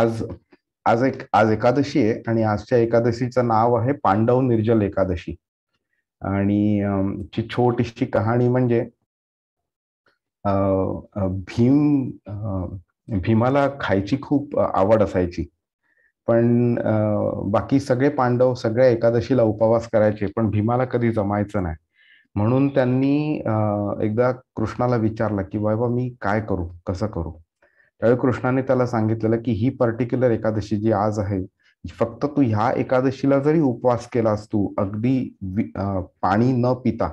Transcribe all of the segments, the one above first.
आज आज एकादशी आहे आणि आजच्या एकादशीचं नाव आहे पांडव निर्जल एकादशी. आणि ची छोटीशी कहाणी म्हणजे भीमाला खायची खूप आवड असायची. पण बाकी सगळे पांडव सगळ्या एकादशीला उपवास करायचे, पण भीमाला कधी जमायचं नाही. म्हणून त्यांनी एकदा कृष्णाला विचारलं की बाबा मी काय करू, कसं करू. त्यावेळी कृष्णाने त्याला सांगितलेलं की ही पर्टिक्युलर एकादशी जी आज आहे, फक्त तू ह्या एकादशीला जरी उपवास केलास, तू अगदी पाणी न पिता,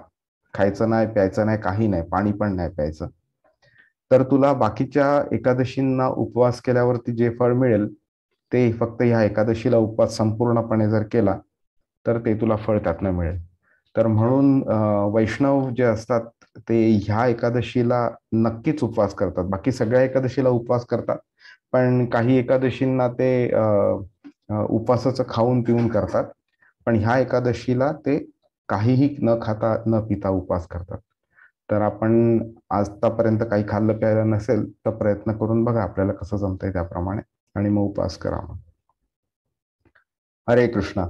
खायचं नाही प्यायचं नाही काही नाही, पाणी पण नाही प्यायचं, तर तुला बाकीच्या एकादशींना उपवास केल्यावरती जे फळ मिळेल ते फक्त ह्या एकादशीला उपवास संपूर्णपणे जर केला तर ते तुला फळ त्यातनं मिळेल. तर म्हणून वैष्णव जे असतात ते ह्या एकादशीला नक्कीच उपवास करतात. बाकी सगळ्या एकादशीला उपवास करतात, पण काही एकादशींना ते उपवासाचं खाऊन पिऊन करतात. पण ह्या एकादशीला ते काहीही न खाता न पिता उपवास करतात. तर आपण आतापर्यंत काही खाल्लं प्यायलं नसेल तर प्रयत्न करून बघा आपल्याला कसं जमतंय त्याप्रमाणे, आणि मग उपवास करावा. हरे कृष्णा.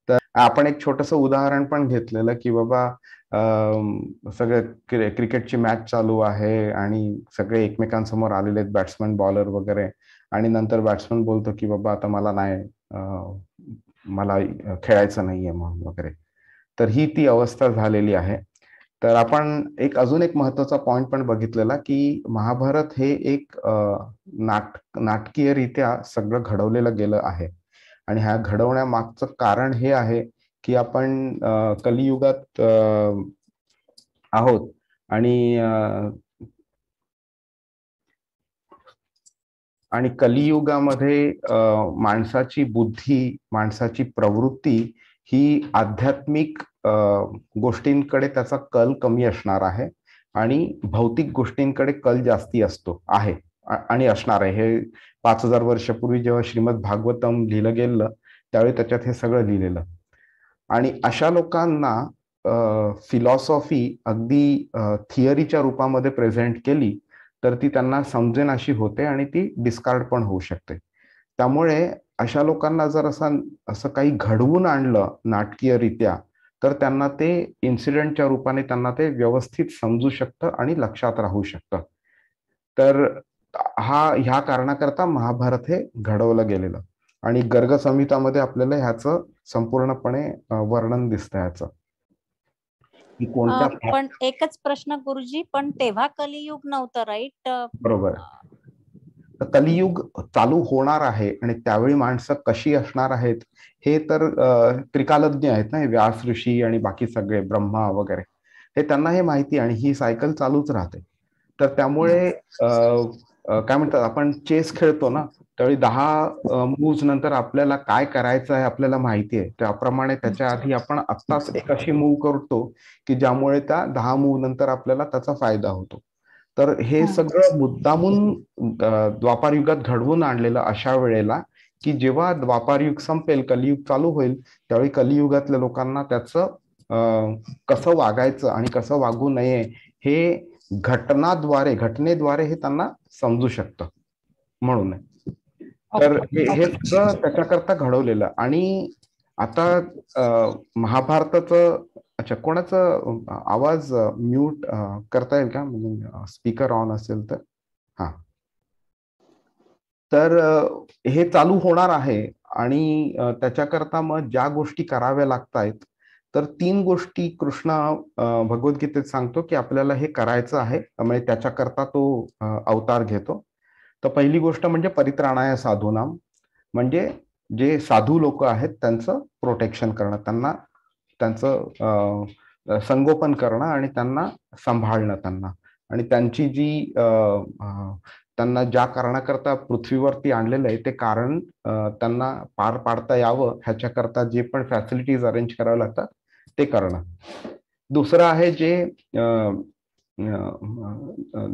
तर आपण एक छोटंसं उदाहरण पण घेतलेलं की बाबा सगळं क्रिकेटची मॅच चालू आहे आणि सगळे एकमेकांसमोर आलेले आहेत, बॅट्समन बॉलर वगैरे, आणि नंतर बॅट्समन बोलतो की बाबा आता मला नाही, मला खेळायचं नाहीये म्हणून वगैरे. तर ही ती अवस्था झालेली आहे. तर आपण अजून एक महत्वाचा पॉइंट पण बघितलेला की महाभारत हे एक नाटकीयरित्या सगळं घडवलेलं गेलं आहे. आणि ह्या घडवण्यामागचं कारण हे आहे की आपण कलियुगात आहोत. आणि कलियुगामध्ये माणसाची बुद्धी, माणसाची प्रवृत्ती ही आध्यात्मिक गोष्टींकडे त्याचा कल कमी असणार आहे आणि भौतिक गोष्टींकडे कल जास्ती आहे आणि असणार आहे. हे 5000 वर्षापूर्वी जेव्हा श्रीमद भागवतम लिहिलं गेलं त्यावेळी त्याच्यात हे सगळं लिहिलेलं. आणि अशा लोकांना फिलॉसॉफी अगदी थिअरीच्या रूपामध्ये प्रेझेंट केली तर ती त्यांना समजेन अशी होते आणि ती डिस्कार्ड पण होऊ शकते. त्यामुळे अशा लोकांना जर असं काही घडवून आणलं नाटकीयरित्या तर त्यांना ते इन्सिडेंटच्या रूपाने त्यांना ते व्यवस्थित समजू शकतं आणि लक्षात राहू शकतं. तर ह्या कारणाकरता महाभारत हे घडवलं गेलेलं आणि गर्ग संहितामध्ये आपल्याला ह्याचं संपूर्णपणे वर्णन दिसतं ह्याचं की कोणत्या. पण एकच प्रश्न गुरुजी, पण तेव्हा कलियुग नव्हतं, राईट? बरोबर. कलियुग चालू होणार आहे आणि त्यावेळी माणसं कशी असणार आहेत हे तर त्रिकालज्ञ आहेत ना, व्यास ऋषी आणि बाकी सगळे ब्रह्मा वगैरे, हे त्यांना हे माहिती आणि ही सायकल चालूच राहते. तर त्यामुळे काय म्हणतात, आपण चेस खेळतो ना, त्यावेळी 10 मूव्ज नंतर आपल्याला काय करायचं आहे आपल्याला माहिती आहे. त्याप्रमाणे त्याच्या आधी आपण आत्ताच एक अशी मूव्ह करतो की ज्यामुळे त्या 10 मूव्ह नंतर आपल्याला त्याचा फायदा होतो. तर हे सगळं मुद्दामून द्वापार युगात घडवून आणलेलं अशा वेळेला की जेव्हा द्वापार युग संपेल, कलियुग चालू होईल, त्यावेळी कलियुगातल्या लोकांना त्याचं कसं वागायचं आणि कसं वागू नये हे घटनेद्वारे हे त्यांना समजू शकतं म्हणून. तर हे सगळं त्याच्याकरता घडवलेलं. आणि आता महाभारताचं, अच्छा कोणाचं आवाज म्यूट करता येईल का, म्हणजे स्पीकर ऑन असेल तर. हा, तर हे चालू होणार आहे आणि त्याच्याकरता मग ज्या गोष्टी कराव्या लागतायत, तर 3 गोष्टी कृष्ण भगवद्गीतेत सांगतो की आपल्याला हे करायचं आहे, त्यामुळे त्याच्याकरता तो अवतार घेतो. तर पहिली गोष्ट म्हणजे परित्राणाय साधूनाम, म्हणजे जे साधू लोक आहेत त्यांचं प्रोटेक्शन करणं, त्यांचं संगोपन करणं आणि त्यांना सांभाळणं, त्यांना आणि त्यांची जी त्यांना ज्या कारणाकरता पृथ्वीवरती आणलेलं आहे ते कारण त्यांना पार पाडता यावं ह्याच्याकरता जे पण फॅसिलिटीज अरेंज कराव्या लागतात ते करणं. दुसरं आहे जे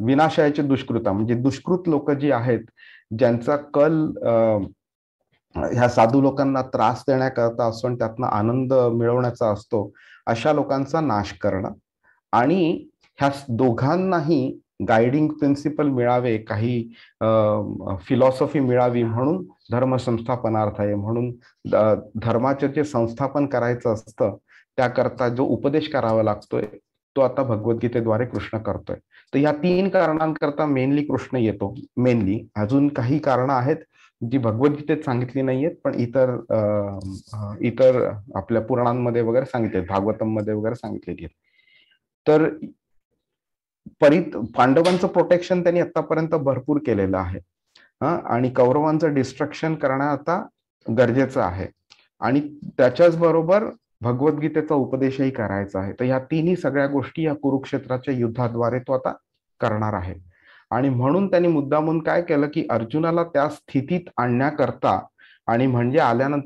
विनाशयाचे दुष्कृता, म्हणजे दुष्कृत लोक जी आहेत ज्यांचा कल ह्या साधू लोकांना त्रास देण्याकरता असतो आणि त्यातनं आनंद मिळवण्याचा असतो, अशा लोकांचा नाश करणं. आणि ह्या दोघांनाही गायडिंग प्रिन्सिपल मिळावे, काही फिलॉसॉफी मिळावी म्हणून धर्म संस्थापनार्थ आहे, म्हणून धर्माचे जे संस्थापन करायचं असतं त्याकरता जो उपदेश करावा लागतोय तो आता भगवद्गीतेद्वारे कृष्ण करतोय. तर या 3 कारणांकरता मेनली कृष्ण येतो. मेनली अजून काही कारणं आहेत जी भगवद्गीतेत सांगितली नाहीयेत, पण इतर आपल्या पुराणांमध्ये वगैरे सांगितले, भागवतम मध्ये वगैरे सांगितलेली आहेत. तर पांडवांचं प्रोटेक्शन त्यांनी आतापर्यंत भरपूर केलेलं आहे, आणि कौरवांचं डिस्ट्रक्शन करणं आता गरजेचं आहे, आणि त्याच्याच बरोबर भगवद्गीतेचा उपदेशही करायचा आहे. तर ह्या तिन्ही सगळ्या गोष्टी या कुरुक्षेत्राच्या युद्धाद्वारे तो आता करणार आहे. आणि म्हणून त्यांनी मुद्दामून काय केलं की अर्जुनाला त्या स्थितीत आणण्याकरता, आणि म्हणजे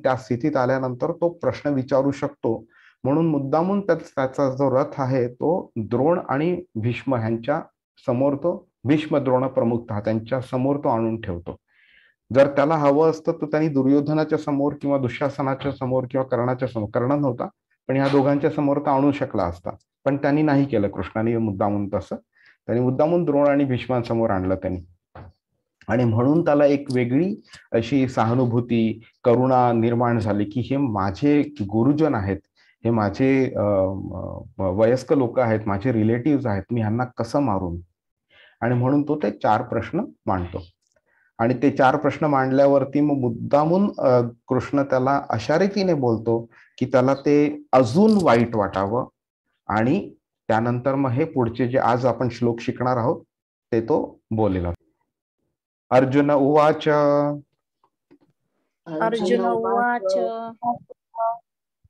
त्या स्थितीत आल्यानंतर तो प्रश्न विचारू शकतो म्हणून मुद्दामून त्याचा जो रथ आहे तो द्रोण आणि भीष्म ह्यांच्या समोर, तो भीष्म द्रोण प्रमुखतः त्यांच्या समोर तो आणून ठेवतो. जर त्याला हवं असतं तर त्यांनी दुर्योधनाच्या समोर किंवा दुःशासनाच्या समोर किंवा कर्णाच्या समोर, कर्ण नव्हता पण ह्या दोघांच्या समोर तो आणू शकला असता, पण त्यांनी नाही केलं. कृष्णाने मुद्दामून तसं त्यांनी मुद्दामून द्रोण आणि भीष्मांसमोर आणलं त्यांनी, आणि म्हणून त्याला एक वेगळी अशी सहानुभूती, करुणा निर्माण झाली की हे माझे गुरुजन आहेत, हे माझे वयस्क लोक आहेत, माझे रिलेटिव्ह आहेत, मी ह्यांना कसं मारून. आणि म्हणून तो ते 4 प्रश्न मांडतो. आणि ते 4 प्रश्न मांडल्यावरती मग मुद्दामून कृष्ण त्याला अशा रीतीने बोलतो की त्याला ते अजून वाईट वाटावं, आणि त्यानंतर मग हे पुढचे जे आज आपण श्लोक शिकणार आहोत ते तो बोलेल. अर्जुन उवाच अर्जुन उवाच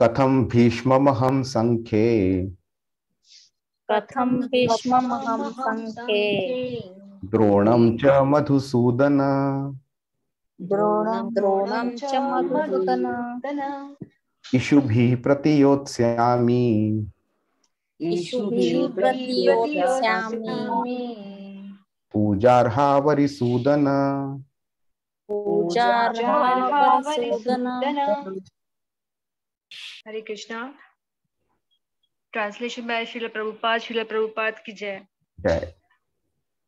कथं भीष्ममहं संख्ये कथं भीष्ममहं संख्ये द्रोणं च मधुसूदन द्रोणं च मधुसूदन इषुभिः प्रतियोत्स्यामि इषुभिः प्रतियोत्स्यामि पूजार्हा वरिसूदन पूजार्हा वरिसूदन. हरे कृष्णा. ट्रान्सलेशन बाय श्रील प्रभुपाद की जय. जय.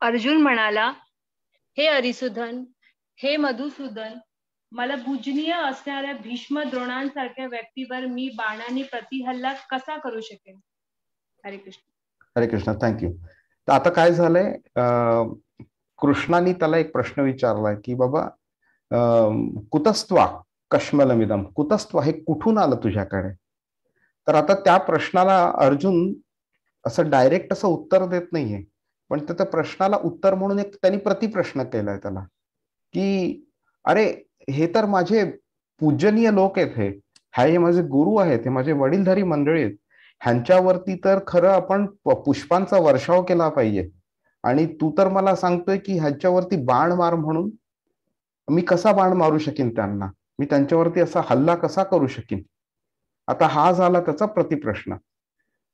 अर्जुन म्हणाला, हे हरिसूदन, हे मधुसूदन, मला पूजनीय असणाऱ्या भीष्म द्रोणांसारख्या व्यक्तीवर मी बाणाने प्रतिहल्ला कसा करू शकेन. हरे कृष्ण. हरे कृष्ण. थँक्यू. तर आता काय झालंय, कृष्णाने त्याला एक प्रश्न विचारलाय की बाबा कुतस्त्वा कश्मलमिदम, कुतस्त्वा हे कुठून आलं तुझ्याकडे. तर आता त्या प्रश्नाला अर्जुन असं डायरेक्ट असं उत्तर देत नाहीये, पण त्या प्रश्नाला उत्तर म्हणून एक त्यांनी प्रतिप्रश्न केलाय त्याला की अरे हे तर माझे पूजनीय लोक आहेत, हे माझे गुरु आहेत, हे माझे वडीलधारी मंडळी आहेत, ह्यांच्यावरती तर खरं आपण पुष्पांचा वर्षाव केला पाहिजे, आणि तू तर मला सांगतोय की ह्यांच्यावरती बाण मार म्हणून. मी कसा बाण मारू शकेन त्यांना, मी त्यांच्यावरती असा हल्ला कसा करू शकेन. आता हा झाला त्याचा प्रतिप्रश्न.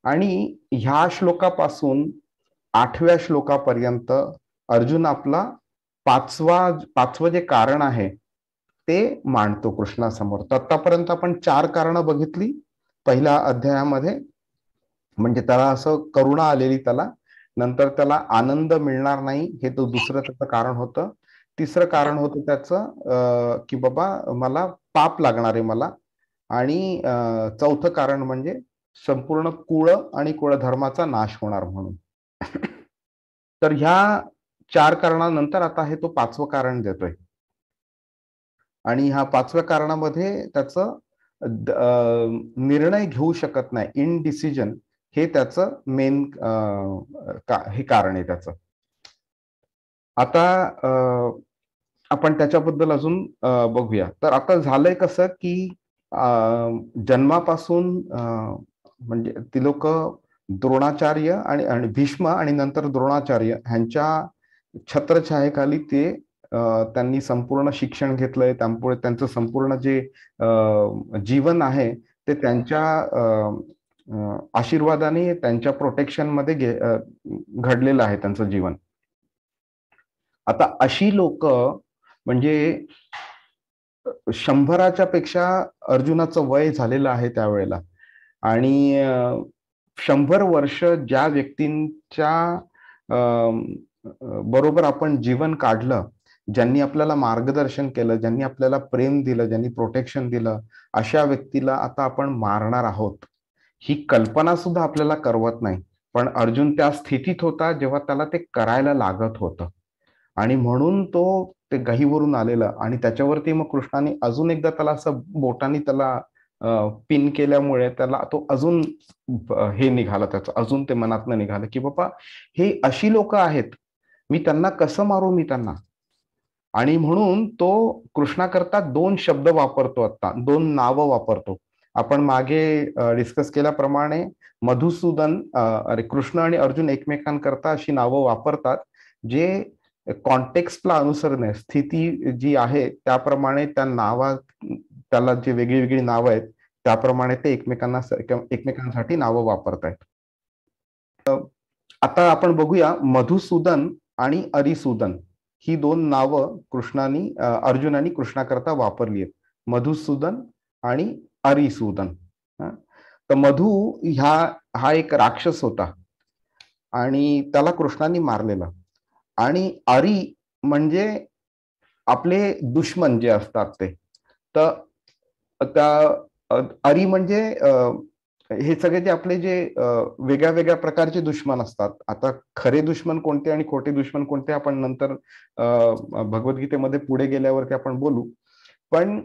आणि ह्या श्लोकापासून 8व्या श्लोकापर्यंत अर्जुन आपला पाचवं जे कारण आहे ते मांडतो कृष्णासमोर. तर आतापर्यंत आपण 4 कारणं बघितली पहिल्या अध्यायामध्ये, म्हणजे त्याला असं करुणा आलेली त्याला, नंतर त्याला आनंद मिळणार नाही हे तो दुसरं त्याचं कारण होतं. तिसरं कारण होतं त्याचं की बाबा मला पाप लागणार आहे मला, आणि चौथं कारण म्हणजे संपूर्ण कुळ आणि कुळधर्माचा नाश होणार म्हणून. तर ह्या 4 कारणानंतर आता हे तो 5वं कारण देतोय, आणि ह्या 5व्या कारणामध्ये त्याचं निर्णय घेऊ शकत नाही, इनडिसिजन, हे त्याचं मेन हे कारण आहे त्याचं. आता आपण त्याच्याबद्दल अजून बघूया. तर आता झालंय कसं की जन्मापासून म्हणजे ती लोक द्रोणाचार्य आणि भीष्म आणि नंतर द्रोणाचार्य ह्यांच्या छत्रछायेखाली ते त्यांनी संपूर्ण शिक्षण घेतलंय, त्यामुळे त्यांचं संपूर्ण जे जीवन आहे ते त्यांच्या आशीर्वादाने, त्यांच्या प्रोटेक्शन मध्ये घडलेलं आहे त्यांचं जीवन. आता अशी लोक म्हणजे 100च्या पेक्षा अर्जुनाचं वय झालेलं आहे त्यावेळेला, आणि 100 वर्ष ज्या व्यक्तींच्या बरोबर आपण जीवन काढलं, ज्यांनी आपल्याला मार्गदर्शन केलं, ज्यांनी आपल्याला प्रेम दिलं, ज्यांनी प्रोटेक्शन दिलं, अशा व्यक्तीला आता आपण मारणार आहोत ही कल्पना सुद्धा आपल्याला करवत नाही. पण अर्जुन त्या स्थितीत होता जेव्हा त्याला ते करायला लागत होतं आणि म्हणून तो ते गहीवरून आलेला आणि त्याच्यावरती मग कृष्णाने अजून एकदा त्याला असं बोटाने त्याला पिन केल्यामुळे त्याला तो अजून हे निघालं, त्याचं अजून ते मनातनं निघालं की बाबा हे अशी लोक आहेत, मी त्यांना कसं मारू, मी त्यांना. आणि म्हणून तो कृष्णाकरता 2 शब्द वापरतो, आता 2 नावं वापरतो. आपण मागे डिस्कस केल्याप्रमाणे मधुसूदन, अरे कृष्ण आणि अर्जुन एकमेकांकरता अशी नावं वापरतात जे कॉन्टेक्स्टला अनुसरून आहे, स्थिती जी आहे त्याप्रमाणे त्या त्याला जे वेगळी वेगळी नावं आहेत त्याप्रमाणे ते एकमेकांसाठी नावं वापरतायत. आता आपण बघूया मधुसूदन आणि अरिसूदन ही 2 नावं अर्जुनाने कृष्णाकरता वापरली आहेत, मधुसूदन आणि अरिसूदन. तर मधु हा एक राक्षस होता आणि त्याला कृष्णाने मारलेला. आणि अरी म्हणजे आपले दुश्मन जे असतात ते. तर त्या अरी म्हणजे हे सगळे जे आपले जे वेगळ्या वेगळ्या प्रकारचे दुश्मन असतात. आता खरे दुश्मन कोणते आणि खोटे दुश्मन कोणते आपण नंतर भगवद्गीतेमध्ये पुढे गेल्यावरती आपण बोलू. पण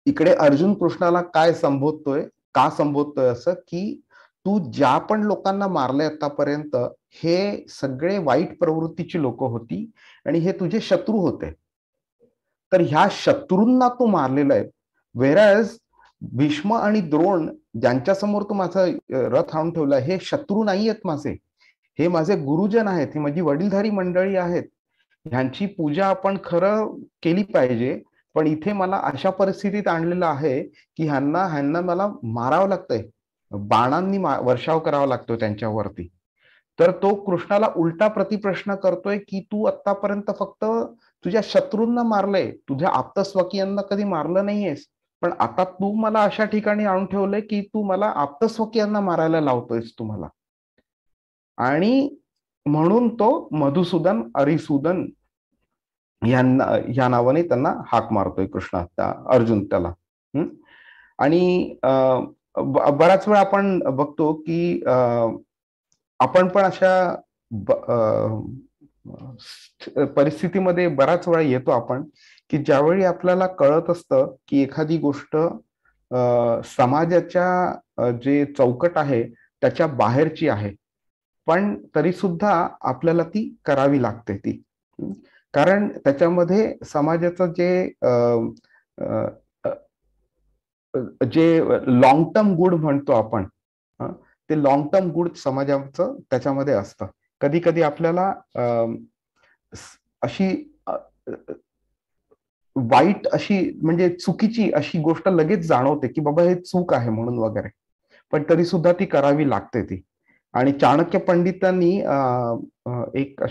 इकडे अर्जुन कृष्णाला काय संबोधतोय, का संबोधतोय असं, की तू ज्या पण लोकांना मारले आतापर्यंत हे सगळे वाईट प्रवृत्तीची लोक होती आणि हे तुझे शत्रू होते. तर ह्या शत्रूंना तू मारलेला आहे. व्हेरॅज भीष्म आणि द्रोण ज्यांच्यासमोर तू माझा रथ आणून ठेवला, हे शत्रू नाही आहेत माझे, हे माझे गुरुजन आहेत, ही माझी वडीलधारी मंडळी आहेत. ह्यांची पूजा आपण खरं केली पाहिजे. पण इथे मला अशा परिस्थितीत आणलेलं आहे की ह्यांना मला मारावं लागतंय, बाणांनी वर्षाव करावा लागतो त्यांच्यावरती. तर तो कृष्णाला उलटा प्रतिप्रश्न करतोय की तू आतापर्यंत फक्त तुझ्या शत्रूंना मारलंय, तुझ्या आप्तस्वकीयांना कधी मारलं नाहीयेस, पण आता तू मला अशा ठिकाणी आणून ठेवलंय की तू मला आप्तस्वकीयांना मारायला लावतोयस तुम्हाला. आणि म्हणून तो मधुसूदन अरिसूदन ह्या नावाने त्यांना हाक मारतोय कृष्णा, अर्जुन त्याला. आणि बराच वेळा आपण बघतो की आपण पण अशा परिस्थितीमध्ये बराच वेळा येतो आपण की ज्यावेळी आपल्याला कळत असतं की एखादी गोष्ट समाजाच्या जे चौकट आहे त्याच्या बाहेरची आहे, पण तरी सुद्धा आपल्याला ती करावी लागते ती. कारण त्याच्यामध्ये समाजाचं जे लॉंग टर्म गुड म्हणतो आपण, ते लॉंग टर्म गुड समाजाचं त्याच्यामध्ये असतं. कधी कधी आपल्याला अशी वाईट अशी म्हणजे चुकीची अशी गोष्ट लगेच जाणवते की बाबा हे चूक आहे म्हणून वगैरे, पण तरी सुद्धा ती करावी लागते ती. आणि चाणक्य पंडितांनी एक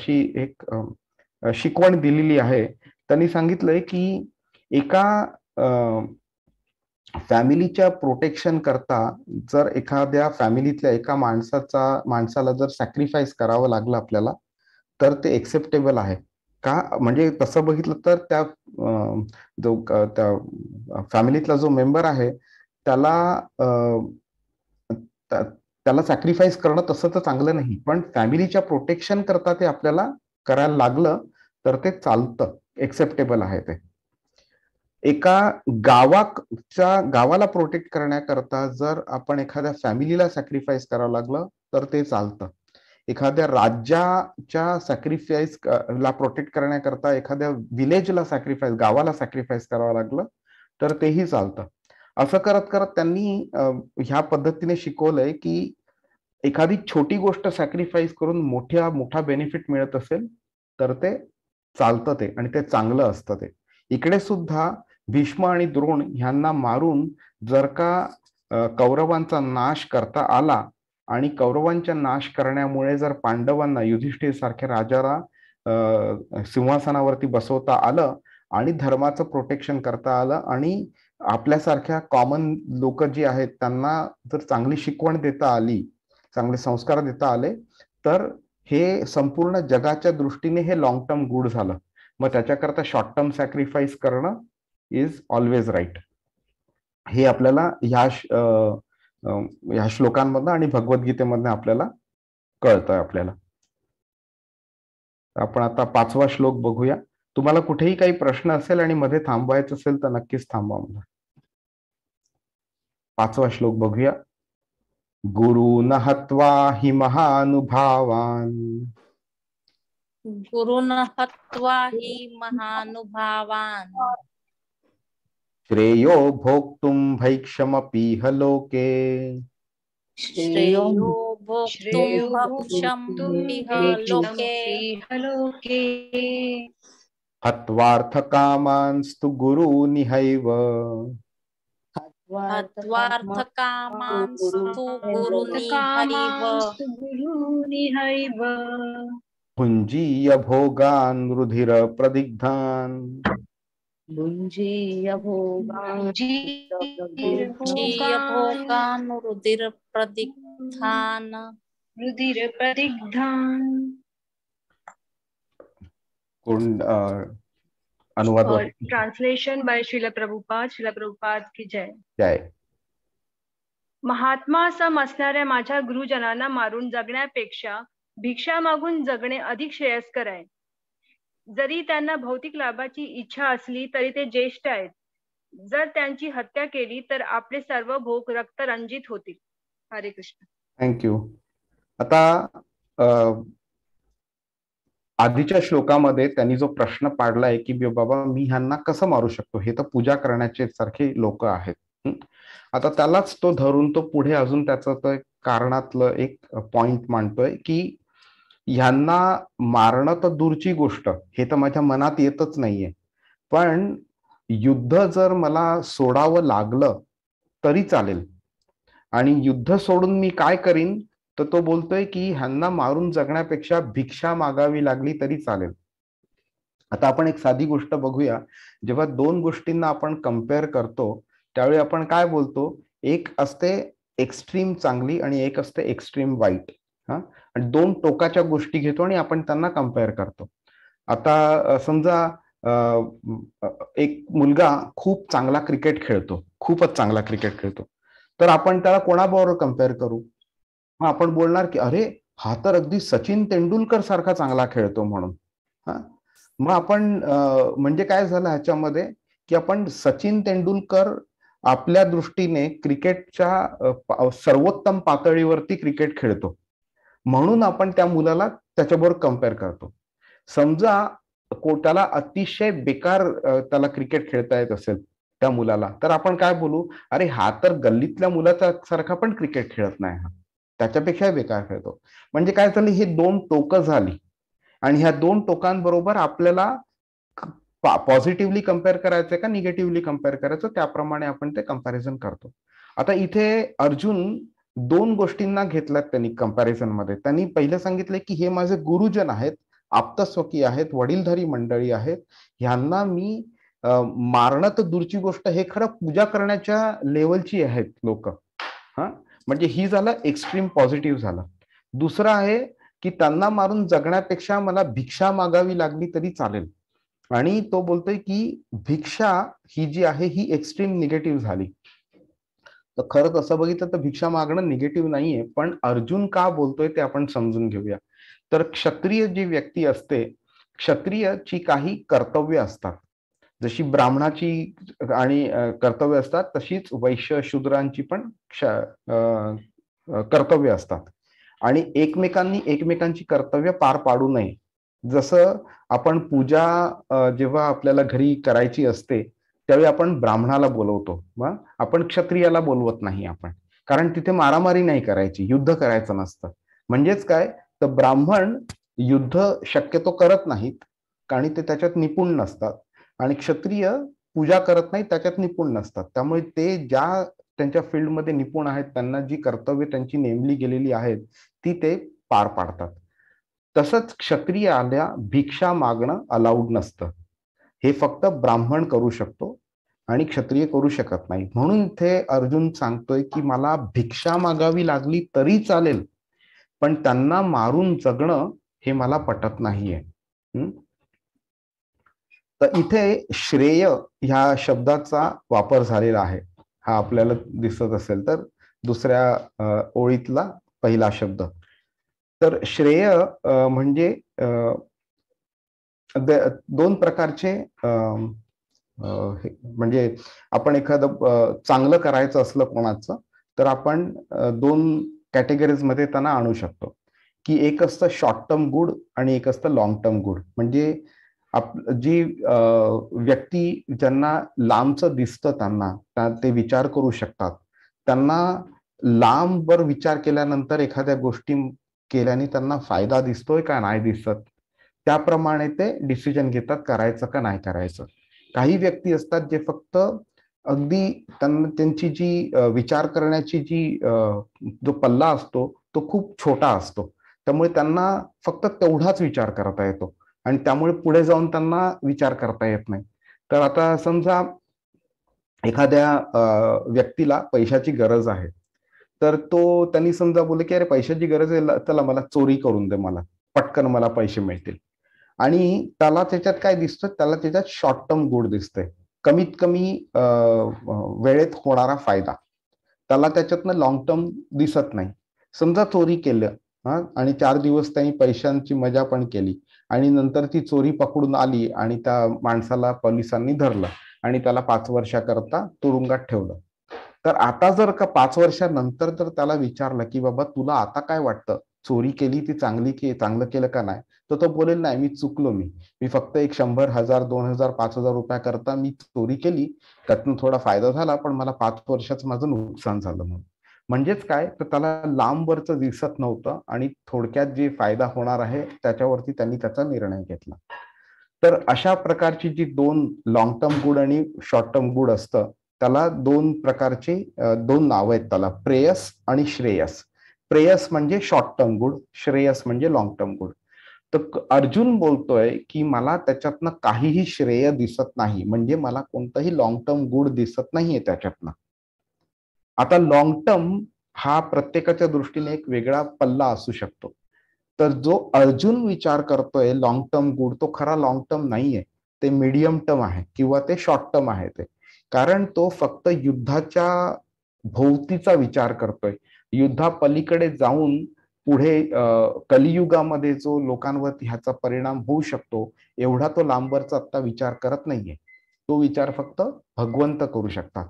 शिकवण दिलेली आहे. त्यांनी सांगितलंय की एका फॅमिलीच्या प्रोटेक्शन करता जर एखाद्या फॅमिलीतल्या एका माणसाला जर सॅक्रिफाईस करावं लागलं आपल्याला, तर ते एक्सेप्टेबल आहे का. म्हणजे तसं बघितलं तर त्या फॅमिलीतला जो मेंबर आहे त्याला सॅक्रिफाईस करणं तसं तर चांगलं नाही, पण फॅमिलीच्या प्रोटेक्शन करता ते आपल्याला करायला लागलं तर ते चालतं, एक्सेप्टेबल आहे ते. एका गावाला प्रोटेक्ट करण्याकरता जर आपण एखाद्या फॅमिलीला सॅक्रिफाईस करावं लागलं तर ते चालतं. एखाद्या राज्याच्या सॅक्रिफाईस ला प्रोटेक्ट करण्याकरता एखाद्या विलेजला गावाला सॅक्रिफाईस करावं लागलं तर तेही चालतं. असं करत करत त्यांनी ह्या पद्धतीने शिकवलंय की एखादी छोटी गोष्ट सॅक्रिफाईस करून मोठा बेनिफिट मिळत असेल तर ते चालतं ते, आणि ते चांगलं असतं ते. इकडे सुद्धा भीष्म आणि द्रोण ह्यांना मारून जर का कौरवांचा नाश करता आला आणि कौरवांचा नाश करण्यामुळे जर पांडवांना, युधिष्ठिर सारख्या राजाला सिंहासनावरती बसवता आलं आणि धर्माचं प्रोटेक्शन करता आलं आणि आपल्यासारख्या कॉमन लोक जी आहेत त्यांना जर चांगली शिकवण देता आली, चांगले संस्कार देता आले, तर हे संपूर्ण जगाच्या दृष्टीने हे लॉंग टर्म गुड झालं. मग त्याच्याकरता शॉर्ट टर्म सॅक्रिफाईस करणं इज ऑलवेज राईट. हे आपल्याला ह्या श्लोकांमधनं आणि भगवद्गीतेमधनं आपल्याला कळतंय आपल्याला. आपण आता 5वा श्लोक बघूया. तुम्हाला कुठेही काही प्रश्न असेल आणि मध्ये थांबवायचं असेल तर नक्कीच थांबवा मला. 5वा श्लोक बघूया. गुरुन हत्वा हि महानुभावान गुरुन हत्वा हि महानुभावान श्रेयो भोक्तुम भैक्षमपीह लोके श्रेयो भोक्तुम भक्षमपीह लोके हत्वार्थकामांस्तु गुरुनिहैव हत्वार्थकामांस्तु गुरुनिहैव भुञ्जीय भोगान् रुधिर प्रदिग्धान् भुञ्जीय भोगान् रुधिर प्रदिग्धान् अनुवाद ट्रांसलेशन बाय श्रील प्रभुपाद की जय. जय. महात्मा सम असणाऱ्या माझ्या गुरुजनांना मारून जगण्यापेक्षा भिक्षा मागून जगणे अधिक श्रेयस्कर आहे. जरी त्यांना भौतिक लाभाची इच्छा असली तरी ते ज्येष्ठ आहेत. जर त्यांची हत्या केली तर आपले सर्व भोग रक्तरंजित होतील. हरे कृष्ण. थँक्यू. आता आधीच्या श्लोकामध्ये त्यांनी जो प्रश्न पाडलाय की बाबा मी ह्यांना कसं मारू शकतो, हे तर पूजा करण्याचे सारखे लोक आहेत. आता त्यालाच तो धरून तो पुढे अजून त्याचं कारणातलं एक पॉइंट मांडतोय की ह्यांना मारणं तर दूरची गोष्ट, हे तर माझ्या मनात येतच नाहीये, पण युद्ध जर मला सोडावं लागलं तरी चालेल. आणि युद्ध सोडून मी काय करीन, तर तो बोलतोय की ह्यांना मारून जगण्यापेक्षा भिक्षा मागावी लागली तरी चालेल. आता आपण एक साधी गोष्ट बघूया. जेव्हा दोन गोष्टींना आपण कम्पेअर करतो त्यावेळी आपण काय बोलतो, एक असते एक्स्ट्रीम चांगली आणि एक असते एक्स्ट्रीम वाईट. आणि दोन टोकाच्या गोष्टी घेतो आणि आपण त्यांना कम्पेअर करतो. आता समजा एक मुलगा खूप चांगला क्रिकेट खेळतो, खूपच चांगला क्रिकेट खेळतो, तर आपण त्याला कोणाबरोबर कम्पेअर करू? मग आपण बोलणार की अरे हा तर अगदी सचिन तेंडुलकर सारखा चांगला खेळतो म्हणून. मग आपण म्हणजे काय झालं ह्याच्यामध्ये की आपण सचिन तेंडुलकर आपल्या दृष्टीने क्रिकेटच्या सर्वोत्तम पातळीवरती क्रिकेट खेळतो म्हणून आपण त्या मुलाला त्याच्याबरोबर कम्पेअर करतो. समजा त्याला अतिशय बेकार त्याला क्रिकेट खेळता येत असेल त्या मुलाला, तर आपण काय बोलू, अरे हा तर गल्लीतल्या मुलाचा सारखा पण क्रिकेट खेळत नाही, हा त्याच्यापेक्षा बेकार खेळतो. म्हणजे काय झालं, ही दोन टोकं झाली आणि ह्या दोन टोकांबरोबर आपल्याला पॉझिटिव्हली कम्पेअर करायचंय का निगेटिव्हली कम्पेअर करायचं, त्याप्रमाणे आपण ते कम्पॅरिझन करतो. आता इथे अर्जुन दोन गोष्टींना घेतल्यात त्यांनी कम्पॅरिझन मध्ये. त्यांनी पहिले सांगितले की हे माझे गुरुजन आहेत, आप्तस्वकी आहेत, वडीलधारी मंडळी आहेत, ह्यांना मी मारणं तर दूरची गोष्ट, हे खरं पूजा करण्याच्या लेवलची आहेत लोक. म्हणजे ही झालं एक्स्ट्रीम पॉझिटिव्ह झालं. दुसरं आहे की त्यांना मारून जगण्यापेक्षा मला भिक्षा मागावी लागली तरी चालेल. आणि तो बोलतोय की भिक्षा ही जी आहे ही एक्स्ट्रीम निगेटिव्ह झाली. तर खरं तसं बघितलं तर भिक्षा मागणं निगेटिव्ह नाहीये, पण अर्जुन का बोलतोय ते आपण समजून घेऊया. तर क्षत्रिय जी व्यक्ती असते, क्षत्रियची काही कर्तव्य असतात, जशी ब्राह्मणाची आणि कर्तव्य असतात तशीच वैश्य शूद्रांची पण कर्तव्य असतात. आणि एकमेकांनी एकमेकांची कर्तव्य पार पाडू नये. जसं आपण पूजा जेव्हा आपल्याला घरी करायची असते त्यावेळी आपण ब्राह्मणाला बोलवतो, मग आपण क्षत्रियाला बोलवत नाही आपण, कारण तिथे मारामारी नाही करायची, युद्ध करायचं नसतं. म्हणजेच काय, तर ब्राह्मण युद्ध शक्यतो करत नाहीत आणि ते त्याच्यात निपुण नसतात, आणि क्षत्रिय पूजा करत नाही त्याच्यात निपुण नसतात. त्यामुळे ते ज्या त्यांच्या फील्डमध्ये निपुण आहेत त्यांना जी कर्तव्य त्यांची नेमली गेलेली आहेत ती ते पार पाडतात. तसंच क्षत्रियाला भिक्षा मागणं अलाउड नसतं, हे फक्त ब्राह्मण करू शकतो आणि क्षत्रिय करू शकत नाही. म्हणून इथे अर्जुन सांगतोय की मला भिक्षा मागावी लागली तरी चालेल, पण त्यांना मारून जगणं हे मला पटत नाहीये. तर इथे श्रेय ह्या शब्दाचा वापर झालेला आहे, हा आपल्याला दिसत असेल तर दुसऱ्या ओळीतला पहिला शब्द. तर श्रेय म्हणजे दोन प्रकारचे म्हणजे आपण एखादं चांगलं करायचं असलं कोणाचं तर आपण दोन कॅटेगरीज मध्ये त्यांना आणू शकतो, की एक असतं शॉर्ट टर्म गुड आणि एक असतं लॉंग टर्म गुड. म्हणजे जी व्यक्ती ज्यांना लांबचं दिसतं त्यांना ते विचार करू शकतात, त्यांना लांबवर विचार केल्यानंतर एखाद्या गोष्टी केल्याने त्यांना फायदा दिसतोय का नाही दिसत, त्याप्रमाणे ते डिसिजन घेतात करायचं का नाही करायचं. काही व्यक्ती असतात जे फक्त अगदी त्यांची जी विचार करण्याची जी जो पल्ला असतो तो खूप छोटा असतो, त्यामुळे त्यांना फक्त तेवढाच विचार करता येतो आणि त्यामुळे पुढे जाऊन त्यांना विचार करता येत नाही. तर आता समजा एखाद्या व्यक्तीला पैशाची गरज आहे, तर तो त्यांनी समजा बोलले की अरे पैशाची गरज आहे, चला मला चोरी करून दे, मला पटकन मला पैसे मिळतील. आणि त्याला त्याच्यात काय दिसतं, त्याला त्याच्यात शॉर्ट टर्म गुड दिसतंय, कमीत कमी वेळेत होणारा फायदा. त्याला त्याच्यातनं लॉंग टर्म दिसत नाही. समजा चोरी केलं आणि 4 दिवस त्यांनी पैशांची मजा पण केली आणि नंतर ती चोरी पकडून आली आणि त्या माणसाला पोलिसांनी धरलं आणि त्याला 5 वर्षाकरता तुरुंगात ठेवलं. तर आता जर का 5 वर्षानंतर जर त्याला विचारलं की बाबा तुला आता काय वाटतं, चोरी केली ती चांगलं केलं का नाही, तर तो बोलेल नाही मी चुकलो, मी फक्त एक 100, 1000, 2000, 5000 रुपयाकरता मी चोरी केली, त्यातून थोडा फायदा झाला पण मला 5 वर्षाचं माझं नुकसान झालं म्हणून. म्हणजेच काय, तर त्याला लांबवरचं दिसत नव्हतं आणि थोडक्यात जे फायदा होणार आहे त्याच्यावरती त्यांनी त्याचा निर्णय घेतला. तर अशा प्रकारची जी दोन लॉंग टर्म गुड आणि शॉर्ट टर्म गुड असतं, त्याला दोन प्रकारचे दोन नाव आहेत त्याला, प्रेयस आणि श्रेयस. प्रेयस म्हणजे शॉर्ट टर्म गुड, श्रेयस म्हणजे लॉंग टर्म गुड. तर अर्जुन बोलतोय की मला त्याच्यातनं काहीही श्रेय दिसत नाही, म्हणजे मला कोणतंही लॉंग टर्म गुड दिसत नाहीये त्याच्यातनं. आता लॉंग टर्म हा प्रत्येकाच्या दृष्टीने एक वेगळा पल्ला असू शकतो. तर जो अर्जुन विचार करतोय लॉंग टर्म गुड, तो खरा लॉंग टर्म नाहीये, ते मीडियम टर्म आहे किंवा ते शॉर्ट टर्म आहे. ते कारण तो फक्त युद्धाच्या भोवतीचा विचार करतोय. युद्धापलीकडे जाऊन पुढे कलियुगामध्ये जो लोकांवरती ह्याचा परिणाम होऊ शकतो एवढा तो लांबवरचा आता विचार करत नाहीये. तो विचार फक्त भगवंत करू शकतात.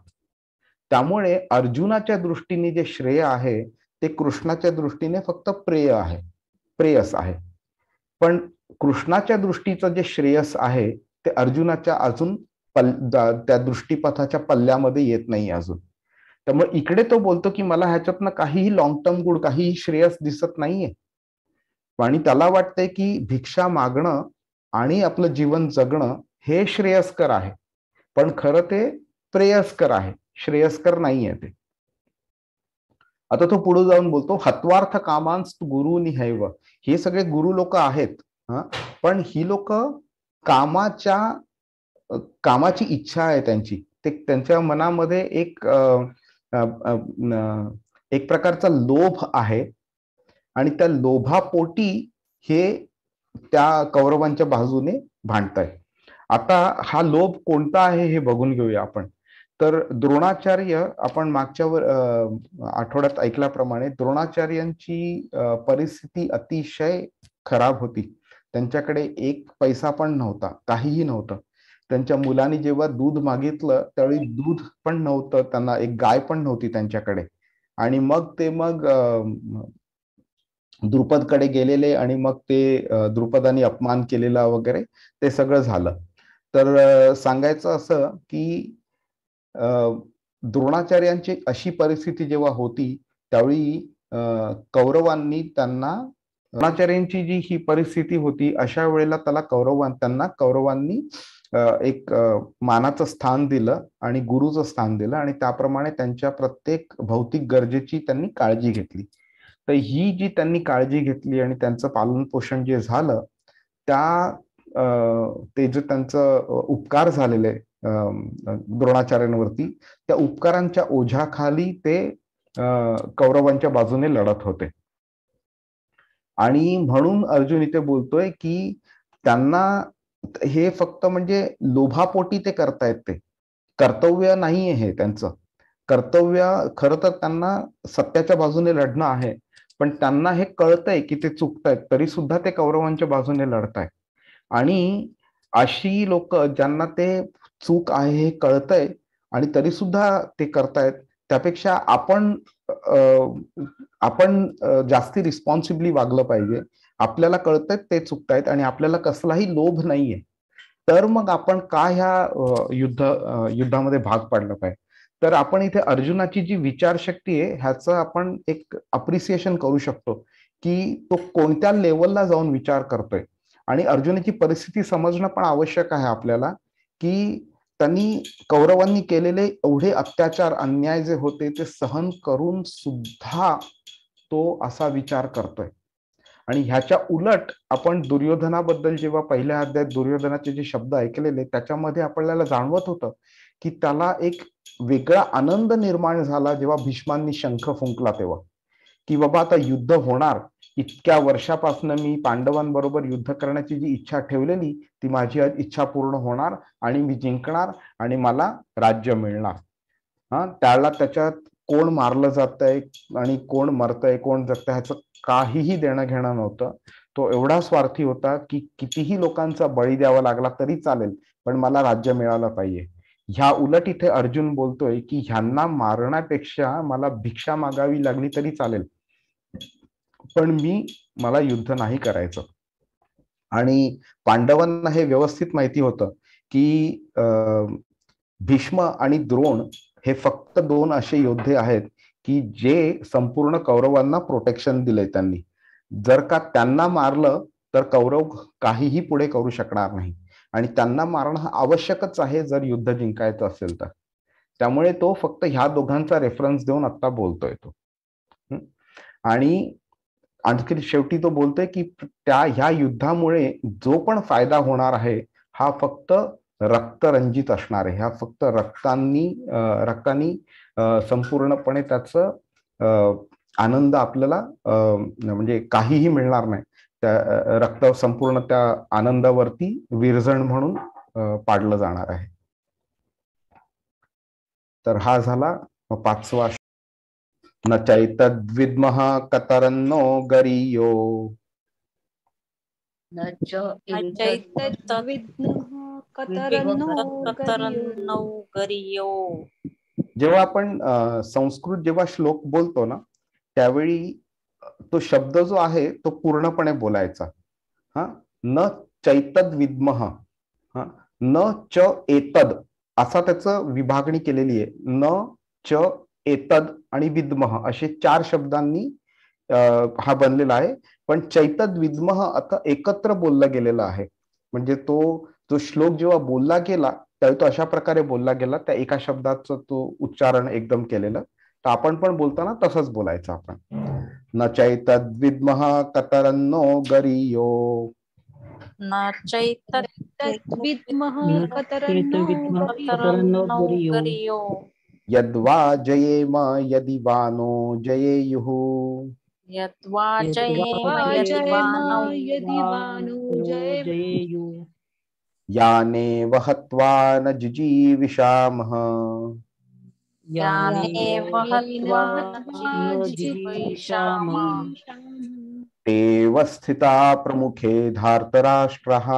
त्यामुळे अर्जुनाच्या दृष्टीने जे श्रेय आहे ते कृष्णाच्या दृष्टीने फक्त प्रेयस आहे. पण कृष्णाच्या दृष्टीचं जे श्रेयस आहे ते अर्जुनाच्या अजून त्या दृष्टीपथाच्या पल्ल्यामध्ये येत नाही अजून. त्यामुळे इकडे तो बोलतो की मला ह्याच्यातनं काहीही लॉंग टर्म गुड, काहीही श्रेयस दिसत नाहीये. आणि त्याला वाटतंय की भिक्षा मागणं आणि आपलं जीवन जगणं हे श्रेयस्कर आहे, पण खरं ते प्रेयस्कर आहे, श्रेयस्कर नाहीये ते. आता तो पुढे जाऊन बोलतो हत्वार्थ कामांस गुरु निहैव. हे सगळे गुरु लोक आहेत, पण ही लोक कामाची इच्छा आहे त्यांची, ते त्यांच्या मनामध्ये एक प्रकारचा लोभ आहे आणि त्या लोभापोटी हे त्या कौरवांच्या बाजूने भांडताय. आता हा लोभ कोणता आहे हे बघून घेऊया आपण. तर द्रोणाचार्य, आपण मागच्या आठवड्यात ऐकल्याप्रमाणे द्रोणाचार्यांची परिस्थिती अतिशय खराब होती. त्यांच्याकडे एक पैसा पण नव्हता, काहीही नव्हतं. त्यांच्या मुलांनी जेव्हा दूध मागितलं त्यावेळी दूध पण नव्हतं, त्यांना एक गाय पण नव्हती त्यांच्याकडे. आणि मग द्रुपदकडे गेलेले आणि मग ते द्रुपदाने अपमान केलेला वगैरे ते सगळं झालं. तर सांगायचं असं की द्रोणाचार्यांची अशी परिस्थिती जेव्हा होती त्यावेळी कौरवांनी द्रोणाचार्यांची जी ही परिस्थिती होती अशा वेळेला त्यांना कौरवांनी एक मानाचं स्थान दिलं आणि गुरुचं स्थान दिलं आणि त्याप्रमाणे त्यांच्या प्रत्येक भौतिक गरजेची त्यांनी काळजी घेतली. तर ही जी त्यांनी काळजी घेतली आणि त्यांचं पालन पोषण जे झालं ते जे त्यांचं उपकार झालेले द्रोणाचार्यांवरती, त्या उपकारांच्या ओझ्याखाली ते कौरवांच्या बाजूने लढत होते. आणि म्हणून अर्जुन इथे बोलतोय की त्यांना हे फक्त म्हणजे लोभापोटी ते करतायत, ते कर्तव्य नाहीये हे त्यांचं. कर्तव्य खरं तर त्यांना सत्याच्या बाजूने लढणं आहे, पण त्यांना हे कळतंय की ते चुकतायत, तरी सुद्धा ते कौरवांच्या बाजूने लढतायत. आणि अशी लोक ज्यांना ते चूक आहे हे कळतंय आणि तरी सुद्धा ते करतायत, त्यापेक्षा आपण जास्ती रिस्पॉन्सिबली वागलं पाहिजे. आपल्याला कळतंय ते चुकतायत आणि आपल्याला कसलाही लोभ नाहीये, तर मग आपण का ह्या युद्धामध्ये भाग पाडलं पाहिजे. तर आपण इथे अर्जुनाची जी विचारशक्ती आहे ह्याचं आपण एक अप्रिसिएशन करू शकतो की तो कोणत्या लेवलला जाऊन विचार करतोय. आणि अर्जुनाची परिस्थिती समजणं पण आवश्यक आहे आपल्याला, की त्यांनी कौरवांनी केलेले एवढे अत्याचार अन्याय जे होते ते सहन करून सुद्धा तो असा विचार करतोय. आणि ह्याच्या उलट आपण दुर्योधनाबद्दल जेव्हा पहिल्या अध्यायात दुर्योधनाचे जे शब्द ऐकलेले त्याच्यामध्ये आपल्याला जाणवत होतं की त्याला एक वेगळा आनंद निर्माण झाला जेव्हा भीष्मांनी शंख फुंकला तेव्हा, की बाबा आता युद्ध होणार, इतक्या वर्षापासून मी पांडवांबरोबर युद्ध करण्याची जी इच्छा ठेवलेली ती माझी इच्छा पूर्ण होणार आणि मी जिंकणार आणि मला राज्य मिळणार. त्याला त्याच्यात कोण मारलं जातंय आणि कोण मरतंय कोण जगतंय ह्याचं काहीही देणं घेणं नव्हतं. तो एवढा स्वार्थी होता की कितीही लोकांचा बळी द्यावा लागला तरी चालेल, पण मला राज्य मिळालं पाहिजे. ह्या उलट इथे अर्जुन बोलतोय की ह्यांना मारण्यापेक्षा मला भिक्षा मागावी लागली तरी चालेल, पण मला युद्ध नाही करायचं. आणि पांडवांना हे व्यवस्थित माहिती होतं की भीष्म आणि द्रोण हे फक्त 2 असे योद्धे आहेत की जे संपूर्ण कौरवांना प्रोटेक्शन दिलंय त्यांनी. जर का त्यांना मारलं तर कौरव काहीही पुढे करू शकणार नाही आणि त्यांना मारणं आवश्यकच आहे जर युद्ध जिंकायचं असेल तर. त्यामुळे तो फक्त ह्या दोघांचा रेफरन्स देऊन आता बोलतोय तो. आणि आणखी शेवटी तो बोलतोय की ह्या युद्धामुळे जो पण फायदा होणार आहे हा फक्त रक्तरंजित असणार आहे. हा फक्त रक्तानी संपूर्णपणे त्याचं आनंद आपल्याला म्हणजे काहीही मिळणार नाही. त्या रक्त संपूर्ण त्या आनंदावरती विरजण म्हणून पाडलं जाणार आहे. तर हा झाला 5वा. न चैतद्विद्मः कतरन्नो गरीयो न चैतद्विद्मः कतरन्नो गरीयो. जेव्हा आपण संस्कृत जेव्हा श्लोक बोलतो ना त्यावेळी तो शब्द जो आहे तो पूर्णपणे बोलायचा. न चैतद्विद्मः, न च एतद असा त्याचं विभागणी केलेली आहे. न च एतद आणि विद्मः असे 4 शब्दांनी हा बनलेला आहे. पण चैतद्विद्मः आता एकत्र बोलला गेलेला आहे. म्हणजे तो जो श्लोक जेव्हा बोलला गेला त्यावेळी तो अशा प्रकारे बोलला गेला, त्या एका शब्दाचं तो उच्चारण एकदम केलेलं. तर आपण पण बोलताना तसंच बोलायचं आपण. न चैतद्विद्मः कतरन्नो गरीयो. न चैतद्विद्मः कतरन्नो गरीयो. यद्वा जयेम यदि वानो जयेयुः. यद्वा जयेम यदि वानो जयेयुः. यानेव हत्वा न जिजीविषामः. यानेव हत्वा न जिजीविषामः. तेव स्थिता प्रमुखे धार्तराष्ट्रः.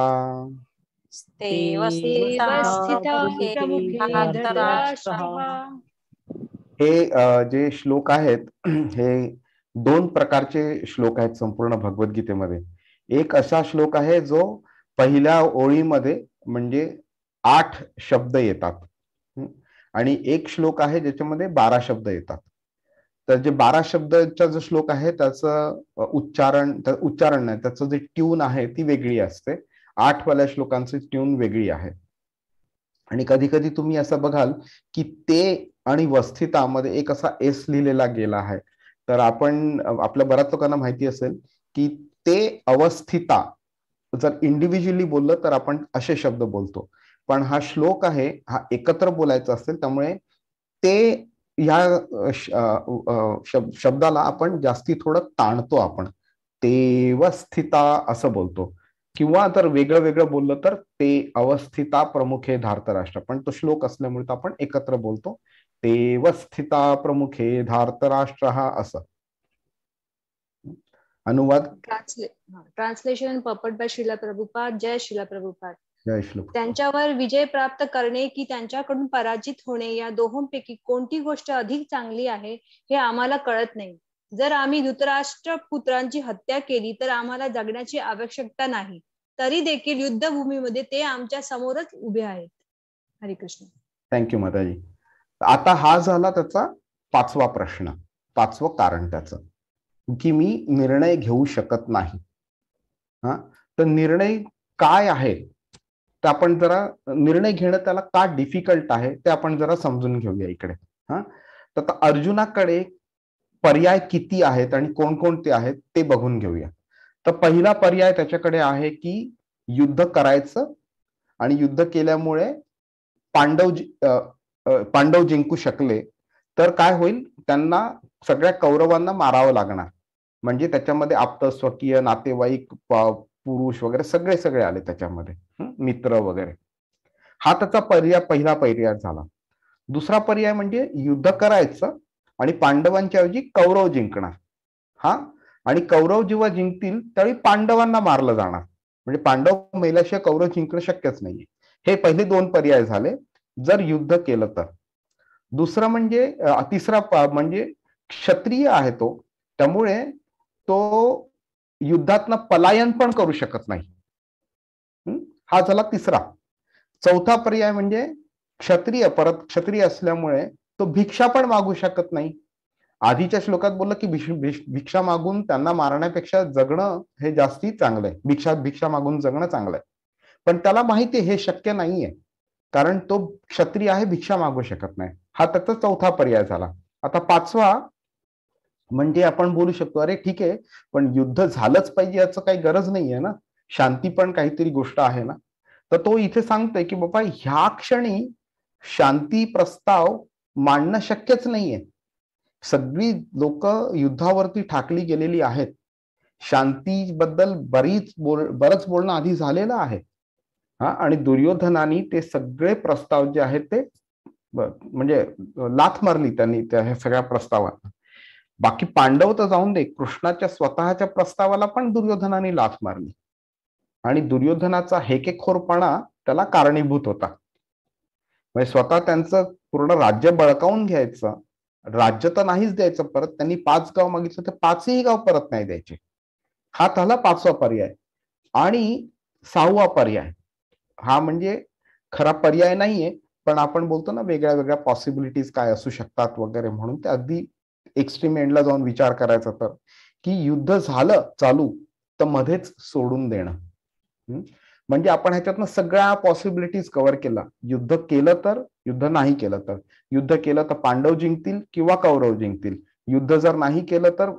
तेव स्थिता प्रमुखे धार्तराष्ट्रः. हे जे श्लोक आहेत हे 2 प्रकारचे श्लोक आहेत संपूर्ण भगवद्गीतेमध्ये. एक असा श्लोक आहे जो पहिल्या ओळीमध्ये म्हणजे 8 शब्द येतात आणि एक श्लोक आहे ज्याच्यामध्ये 12 शब्द येतात. तर जे 12 शब्दाचा जो श्लोक आहे त्याचं उच्चारण नाही, त्याचं जे ट्यून आहे ती वेगळी असते. 8 वाल्या श्लोकांची ट्यून वेगळी आहे. आणि कधी कधी तुम्ही असं बघाल की ते आणि वस्थितामध्ये एक असा एस लिहिलेला गेला आहे. तर आपल्या बऱ्याच लोकांना माहिती असेल की ते अवस्थिता जर इंडिव्हिज्युअली बोललं तर आपण असे शब्द बोलतो, पण हा श्लोक आहे हा एकत्र बोलायचा असेल त्यामुळे ते ह्या शब्दाला आपण जास्ती थोडं ताणतो आपण. तेव स्थिता असं बोलतो, किंवा जर वेगळं वेगळं बोललं तर ते अवस्थिता प्रमुखे धार्तराष्ट्र, पण तो श्लोक असल्यामुळे आपण एकत्र बोलतो, तेव स्थिता प्रमुखे धार्तराष्ट्र असं. अनुवाद ट्रान्सलेशन पपट बाय श्रीला प्रभुपाद. जय श्रीला प्रभुपाद. जय श्लोक. त्यांच्यावर विजय प्राप्त करणे की त्यांच्याकडून पराजित होणे या दोहोंपैकी कोणती गोष्ट अधिक चांगली आहे हे आम्हाला कळत नाही. जर आम्ही धृतराष्ट्र पुत्रांची हत्या केली तर आम्हाला जगण्याची आवश्यकता नाही, तरी देखील युद्धभूमीमध्ये ते आमच्या समोरच उभे आहेत. हरे कृष्ण. थँक्यू माताजी. आता हा झाला त्याचा 5वा प्रश्न, 5वं कारण त्याचं, की मी निर्णय घेऊ शकत नाही. हा, तर निर्णय काय आहे तर आपण जरा निर्णय घेणं त्याला का डिफिकल्ट आहे ते आपण जरा समजून घेऊया इकडे. हा, तर आता अर्जुनाकडे पर्याय किती आहेत आणि कोणकोणते आहेत ते बघून घेऊया. तर पहिला पर्याय त्याच्याकडे आहे की युद्ध करायचं आणि युद्ध केल्यामुळे पांडव जिंकू शकले तर काय होईल, त्यांना सगळ्या कौरवांना मारावं लागणार. म्हणजे त्याच्यामध्ये आप्त स्वकीय नातेवाईक पुरुष वगैरे सगळे आले त्याच्यामध्ये, मित्र वगैरे. हा त्याचा पहिला पर्याय झाला. दुसरा पर्याय म्हणजे युद्ध करायचं आणि पांडवांच्या ऐवजी कौरव जिंकणार. हा, आणि कौरव जेव्हा जिंकतील त्यावेळी पांडवांना मारलं जाणार, म्हणजे पांडव मेल्याशिवाय कौरव जिंकणं शक्यच नाहीये. हे पहिले 2 पर्याय झाले जर युद्ध केलं तर. दुसरं म्हणजे तिसरा म्हणजे क्षत्रिय आहे तो, त्यामुळे तो युद्धातनं पलायन पण करू शकत नाही. हा झाला तिसरा. चौथा पर्याय म्हणजे क्षत्रिय असल्यामुळे तो भिक्षा पण मागू शकत नाही. आधीच्या श्लोकात बोललं की भिक्षा मागून त्यांना मारण्यापेक्षा जगणं हे जास्ती चांगलं आहे, भिक्षा मागून जगणं चांगलं आहे. पण त्याला माहिती आहे हे शक्य नाहीये, कारण तो क्षत्रिय आहे, भिक्षा मागू शकत नाही. हा त्याचा चौथा पर्याय झाला. आता 5वा म्हणजे आपण बोलू शकतो अरे ठीक आहे, पण युद्ध झालंच पाहिजे याचं काही गरज नाहीये ना, शांती पण काहीतरी गोष्ट आहे ना. तर तो इथे सांगतोय की बाबा ह्या क्षणी शांती प्रस्ताव मांडणं शक्यच नाहीये. सगळी लोक युद्धावरती ठाकली गेलेली आहेत. शांतीबद्दल बरंच बोलणं आधी झालेलं आहे. हा, आणि दुर्योधनाने ते सगळे प्रस्ताव जे आहेत ते म्हणजे लाथ मारली त्यांनी त्या सगळ्या प्रस्तावात. बाकी पांडव तर जाऊन दे, कृष्णाच्या स्वतःच्या प्रस्तावाला पण दुर्योधनाने लाथ मारली. आणि दुर्योधनाचा हेकेखोरपणा त्याला कारणीभूत होता. म्हणजे स्वतः त्यांचं पूर्ण राज्य बळकावून घ्यायचं, राज्य तर नाहीच द्यायचं परत. त्यांनी 5 गाव मागितलं तर 5ही गाव परत नाही द्यायचे. हा झाला 5वा पर्याय. आणि 6वा पर्याय हा म्हणजे खरा पर्याय नाहीये, पण आपण बोलतो ना वेगळ्या वेगळ्या पॉसिबिलिटीज काय असू शकतात वगैरे, म्हणून ते अगदी एक्स्ट्रीम एंडला जाऊन विचार करायचा तर की युद्ध झालं चालू तर मध्येच सोडून देणं. म्हणजे आपण ह्याच्यातनं सगळ्या पॉसिबिलिटीज कव्हर केला. युद्ध केलं तर, युद्ध नाही केलं तर. युद्ध केलं तर पांडव जिंकतील किंवा कौरव जिंकतील. युद्ध जर नाही केलं तर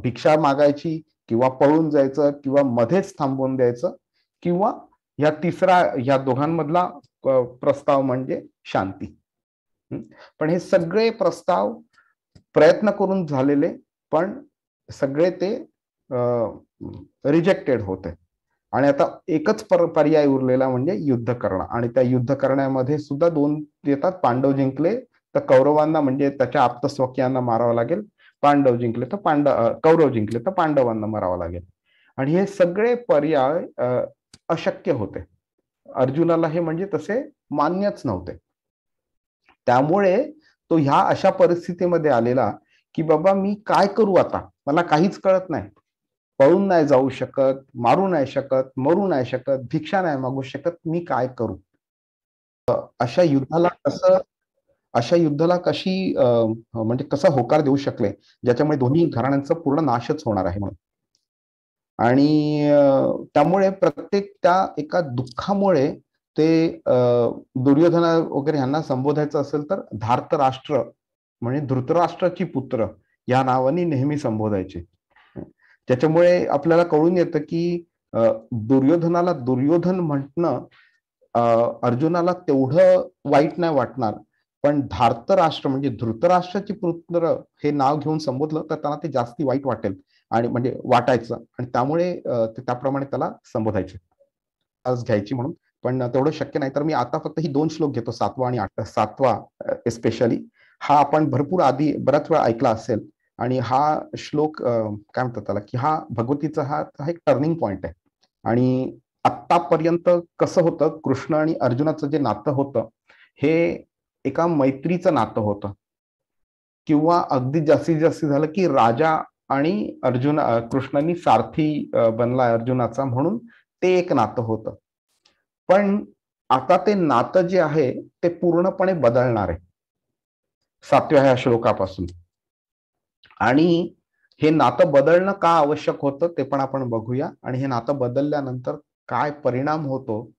भिक्षा मागायची किंवा पळून जायचं किंवा मध्येच थांबवून द्यायचं, किंवा ह्या दोघांमधला प्रस्ताव म्हणजे शांती. पण हे सगळे प्रस्ताव प्रयत्न करून झालेले, पण सगळे ते रिजेक्टेड होते. आणि आता एकच पर्याय उरलेला म्हणजे युद्ध करणं. आणि त्या युद्ध करण्यामध्ये सुद्धा 2 येतात. पांडव जिंकले तर कौरवांना म्हणजे त्याच्या आप्तस्वकीयांना मारावं लागेल, पांडव जिंकले तर कौरव जिंकले तर पांडवांना मारावं लागेल. आणि हे सगळे पर्याय अशक्य होते. अर्जुनाला हे म्हणजे तसे मान्यच नव्हते. त्यामुळे तो ह्या अशा परिस्थितीमध्ये आलेला की बाबा मी काय करू आता, मला काहीच कळत नाही. पळून नाही जाऊ शकत, मारू नाही शकत, मरू नाही शकत, भिक्षा नाही मागू शकत, मी काय करू. अशा युद्धाला कशी म्हणजे कसा होकार देऊ शकले ज्याच्यामुळे दोन्ही घराण्यांचा पूर्ण नाशच होणार आहे म्हणून. आणि त्यामुळे प्रत्येक त्या एका दुःखामुळे ते दुर्योधना वगैरे ह्यांना संबोधायचं असेल तर धार्तराष्ट्र म्हणजे धृतराष्ट्राची पुत्र या नावाने नेहमी संबोधायचे. त्याच्यामुळे आपल्याला कळून येतं की दुर्योधनाला दुर्योधन म्हटणं अर्जुनाला तेवढं वाईट नाही वाटणार, पण धार्तराष्ट्र म्हणजे धृतराष्ट्राची पुत्र हे नाव घेऊन संबोधलं तर त्यांना ते जास्ती वाईट वाटेल. आणि म्हणजे वाटायचं आणि त्यामुळे ते त्याप्रमाणे त्याला संबोधायचे, आज घ्यायची म्हणून. पण तेवढं शक्य नाही, तर मी आता फक्त ही 2 श्लोक घेतो, 7वा आणि 8 7वा एस्पेशली. हा आपण भरपूर आधी बऱ्याच वेळा ऐकला असेल आणि हा श्लोक काय म्हणतात त्याला, की हा भगवतीचा हा एक टर्निंग पॉइंट आहे. आणि आत्तापर्यंत कसं होतं, कृष्ण आणि अर्जुनाचं जे नातं होतं हे एका मैत्रीचं नातं होतं, किंवा अगदी जास्तीत जास्त झालं की राजा आणि अर्जुन कृष्णांनी सारथी बनला अर्जुनाचा, म्हणून ते एक नातं होतं. पण आता ते नातं जे आहे ते पूर्णपणे बदलणार आहे 7व्या ह्या श्लोकापासून. आणि हे नातं बदलणं का आवश्यक होतं ते पण आपण बघूया, आणि हे नातं बदलल्यानंतर काय परिणाम होतो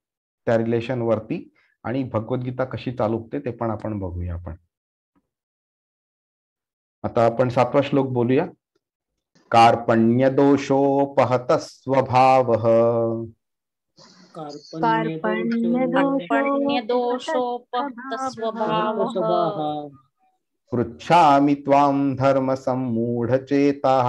त्या रिलेशन वरती, आणि भगवद्गीता कशी चालवते ते पण आपण बघूया. आता आपण 7वा श्लोक बोलूया. कार्पण्य दोषोपहत स्वभावः कार्पण्यदोषोपहत स्वभावः पृच्छामि त्वां धर्म सम्मूढचेताः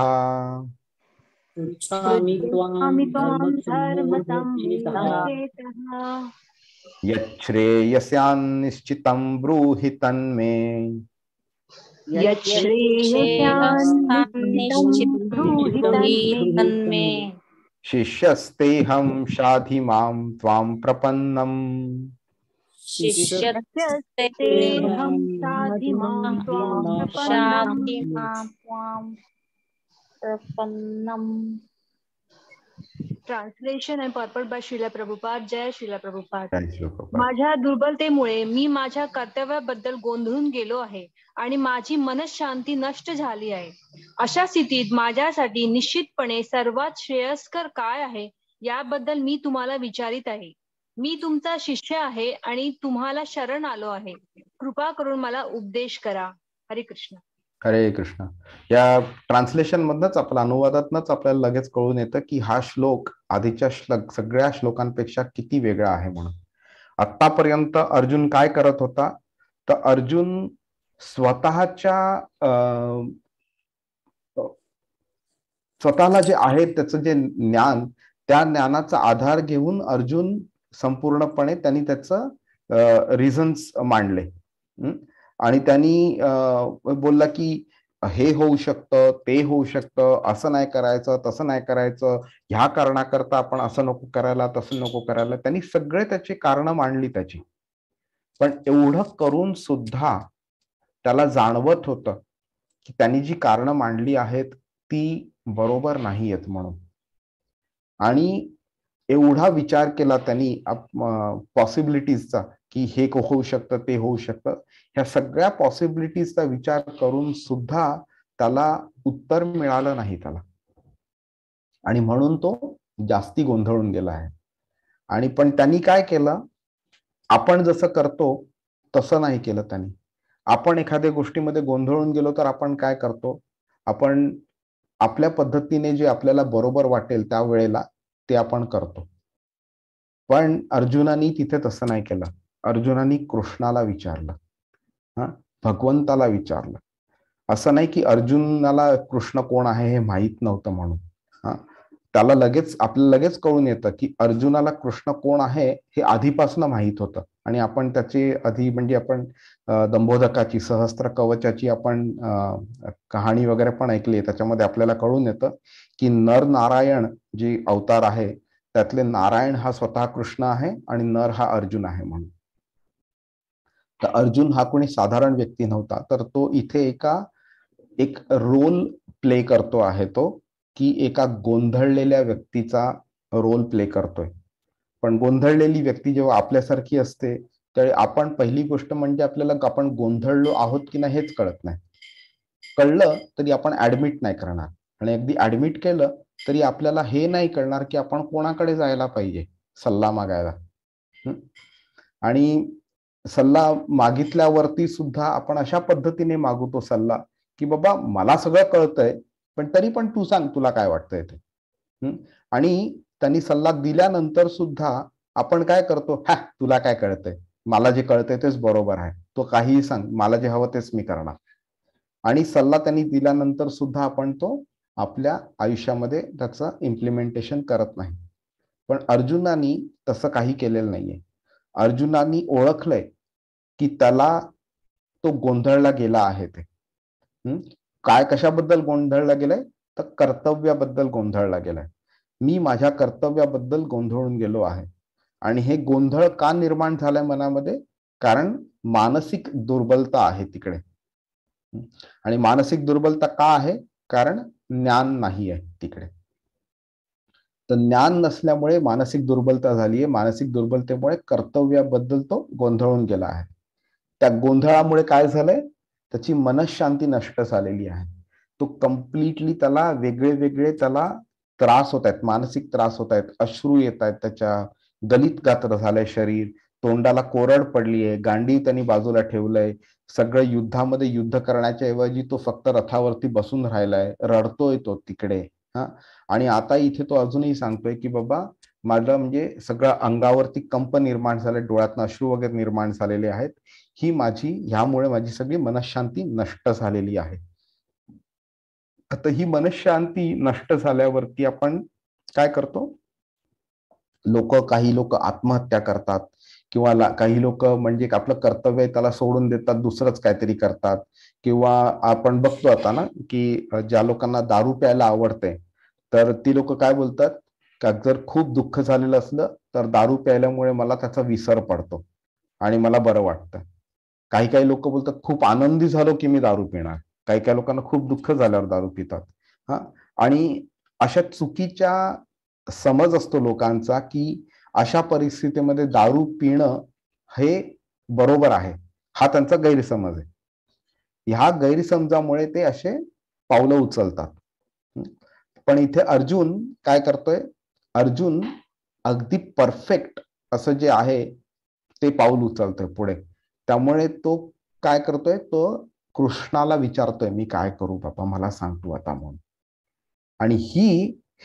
यच्छ्रेयस्यान्निश्चितं ब्रूहि तन्मे तन्मे शिष्यस्तेऽहं शाधि मां त्वां प्रपन्नम्। Translation and purport by Srila Prabhupada. जय श्रीला प्रभुपाद. माझ्या दुर्बलतेमुळे मी माझ्या कर्तव्याबद्दल गोंधळून गेलो आहे आणि माझी मनःशांती नष्ट झाली आहे. अशा स्थितीत माझ्यासाठी निश्चितपणे सर्वात श्रेयस्कर काय आहे याबद्दल मी तुम्हाला विचारित आहे. मी तुमचा शिष्य आहे आणि तुम्हाला शरण आलो आहे. कृपा करून मला उपदेश करा. हरे कृष्ण. हरे कृष्ण. या ट्रान्सलेशन मधनच आपल्या अनुवादातनच आपल्याला लगेच कळून येतं की हा श्लोक आधीच्या सगळ्या श्लोकांपेक्षा किती वेगळा आहे म्हणून. आतापर्यंत अर्जुन काय करत होता, तर अर्जुन स्वतःला जे आहे त्याचं जे ज्ञान, त्या ज्ञानाचा आधार घेऊन अर्जुन संपूर्णपणे त्यांनी त्याचं रिझन्स मांडले. आणि त्यांनी बोलला की हे होऊ शकतं, ते होऊ शकतं, असं नाही करायचं, तसं नाही करायचं, ह्या कारणाकरता आपण असं नको करायला, तसं नको करायला. त्यांनी सगळे त्याची कारणं मांडली त्याची. पण एवढं करून सुद्धा त्याला जाणवत होतं की त्यांनी जी कारणं मांडली आहेत ती बरोबर नाही आहेत म्हणून. आणि एवढा विचार केला त्यांनी पॉसिबिलिटीजचा की हे होऊ शकतं, ते होऊ शकतं. ह्या सगळ्या पॉसिबिलिटीजचा विचार करून सुद्धा त्याला उत्तर मिळालं नाही त्याला, आणि म्हणून तो जास्ती गोंधळून गेला आहे. आणि पण त्यांनी काय केलं, आपण जसं करतो तसं नाही केलं त्यांनी. आपण एखाद्या गोष्टीमध्ये गोंधळून गेलो तर आपण काय करतो, आपण आपल्या पद्धतीने जे आपल्याला बरोबर वाटेल त्या वेळेला ते आपण करतो. पण अर्जुनानी तिथे तसं नाही केलं. अर्जुनानी कृष्णाला विचारलं, भगवंताला विचारलं. असं नाही की अर्जुनाला कृष्ण कोण आहे हे माहीत नव्हतं म्हणून. त्याला आपल्याला लगेच कळून येतं की अर्जुनाला कृष्ण कोण आहे हे आधीपासून माहीत होतं. आणि आपण त्याची आधी म्हणजे आपण दंभोदकाची, सहस्त्र कवचाची आपण कहाणी वगैरे पण ऐकली आहे. त्याच्यामध्ये आपल्याला कळून येतं की नर नारायण जे अवतार आहे त्यातले नारायण हा स्वतः कृष्ण आहे आणि नर हा अर्जुन आहे म्हणून. तर अर्जुन हा कोणी साधारण व्यक्ती नव्हता, तर तो इथे एक रोल प्ले करतो आहे तो, की एका गोंधळलेल्या व्यक्तीचा रोल प्ले करतोय. पण गोंधळलेली व्यक्ती जेव्हा आपल्यासारखी असते त्यावेळी आपण पहिली गोष्ट म्हणजे आपल्याला आपण गोंधळलो आहोत की नाही हेच कळत नाही. कळलं तरी आपण ऍडमिट नाही करणार, आणि अगदी ऍडमिट केलं तरी आपल्याला हे नाही कळणार की आपण कोणाकडे जायला पाहिजे सल्ला मागायला. आणि सल्ला मागितल्यावरती सुद्धा आपण अशा पद्धतीने मागू तो सल्ला की बाबा मला सगळं कळतंय पण तरी पण तू सांग तुला काय वाटतंय ते. आणि त्यांनी सल्ला दिल्यानंतर सुद्धा आपण काय करतो, तुला काय कळतंय, मला जे कळतंय तेच बरोबर आहे, तो काहीही सांग, मला जे हवं तेच मी करणार. आणि सल्ला त्यांनी दिल्यानंतर सुद्धा आपण तो आपल्या आयुष्यामध्ये त्याचं इम्प्लिमेंटेशन करत नाही. पण अर्जुनानी तसं काही केलेलं नाहीये. अर्जुनानी ओळखलंय की त्याला तो गोंधळला गेला आहे. ते काय कशाबद्दल गोंधळला गेलाय, तर कर्तव्याबद्दल गोंधळला गेलाय. मी माझ्या कर्तव्याबद्दल गोंधळून गेलो आहे. आणि हे गोंधळ का निर्माण झालाय मनामध्ये, कारण मानसिक दुर्बलता आहे तिकडे. आणि मानसिक दुर्बलता का आहे, कारण ज्ञान नाही आहे तिकडे. तर ज्ञान नसल्यामुळे मानसिक दुर्बलता झाली आहे. मानसिक दुर्बलतेमुळे कर्तव्याबद्दल तो गोंधळून गेला आहे. त्या गोंधळामुळे काय झालंय, त्याची मनशांती नष्ट झालेली आहे. तो कम्प्लिटली त्याला वेगळे वेगळे त्याला त्रास होत आहेत, मानसिक त्रास होत आहेत, अश्रू येत आहेत, त्याच्या गलित गात्र झालंय शरीर, तोंडाला कोरड पडली आहे, गांडीव त्यांनी बाजूला ठेवलंय, सगळं युद्धामध्ये युद्ध करण्याच्या ऐवजी तो फक्त रथावरती बसून राहिलाय, रडतोय तो तिकडे. हा, आणि आता इथे तो अजूनही सांगतोय की बाबा माझं म्हणजे सगळं अंगावरती कंप निर्माण झाले, डोळ्यातनं अश्रू वगैरे निर्माण झालेले आहेत. ह्यामुळे माझी सगळी मनशांती नष्ट झालेली आहे. आता ही मनशांती नष्ट झाल्यावरती आपण काय करतो, काही लोक आत्महत्या करतात, किंवा काही लोक म्हणजे आपलं कर्तव्य त्याला सोडून देतात, दुसरंच काहीतरी करतात. किंवा आपण बघतो आता ना की ज्या लोकांना दारू प्यायला आवडते, तर ती लोक काय बोलतात का जर खूप दुःख झालेलं असलं तर दारू प्यायल्यामुळे मला त्याचा विसर पडतो आणि मला बरं वाटतं. काही लोक बोलतात खूप आनंदी झालो की मी दारू पिणार. काही लोकांना खूप दुःख झाल्यावर दारू पितात. हा, आणि अशा चुकीच्या समज असतो लोकांचा की अशा परिस्थितीमध्ये दारू पिणं हे बरोबर आहे. हा त्यांचा गैरसमज आहे. ह्या गैरसमजामुळे ते असे पावलं उचलतात. पण इथे अर्जुन काय करतोय, अर्जुन अगदी परफेक्ट असं जे आहे ते पाऊल उचलतोय पुढे. त्यामुळे तो काय करतोय, तो कृष्णाला विचारतोय मी काय करू बाबा, मला सांग तू आता म्हणून. आणि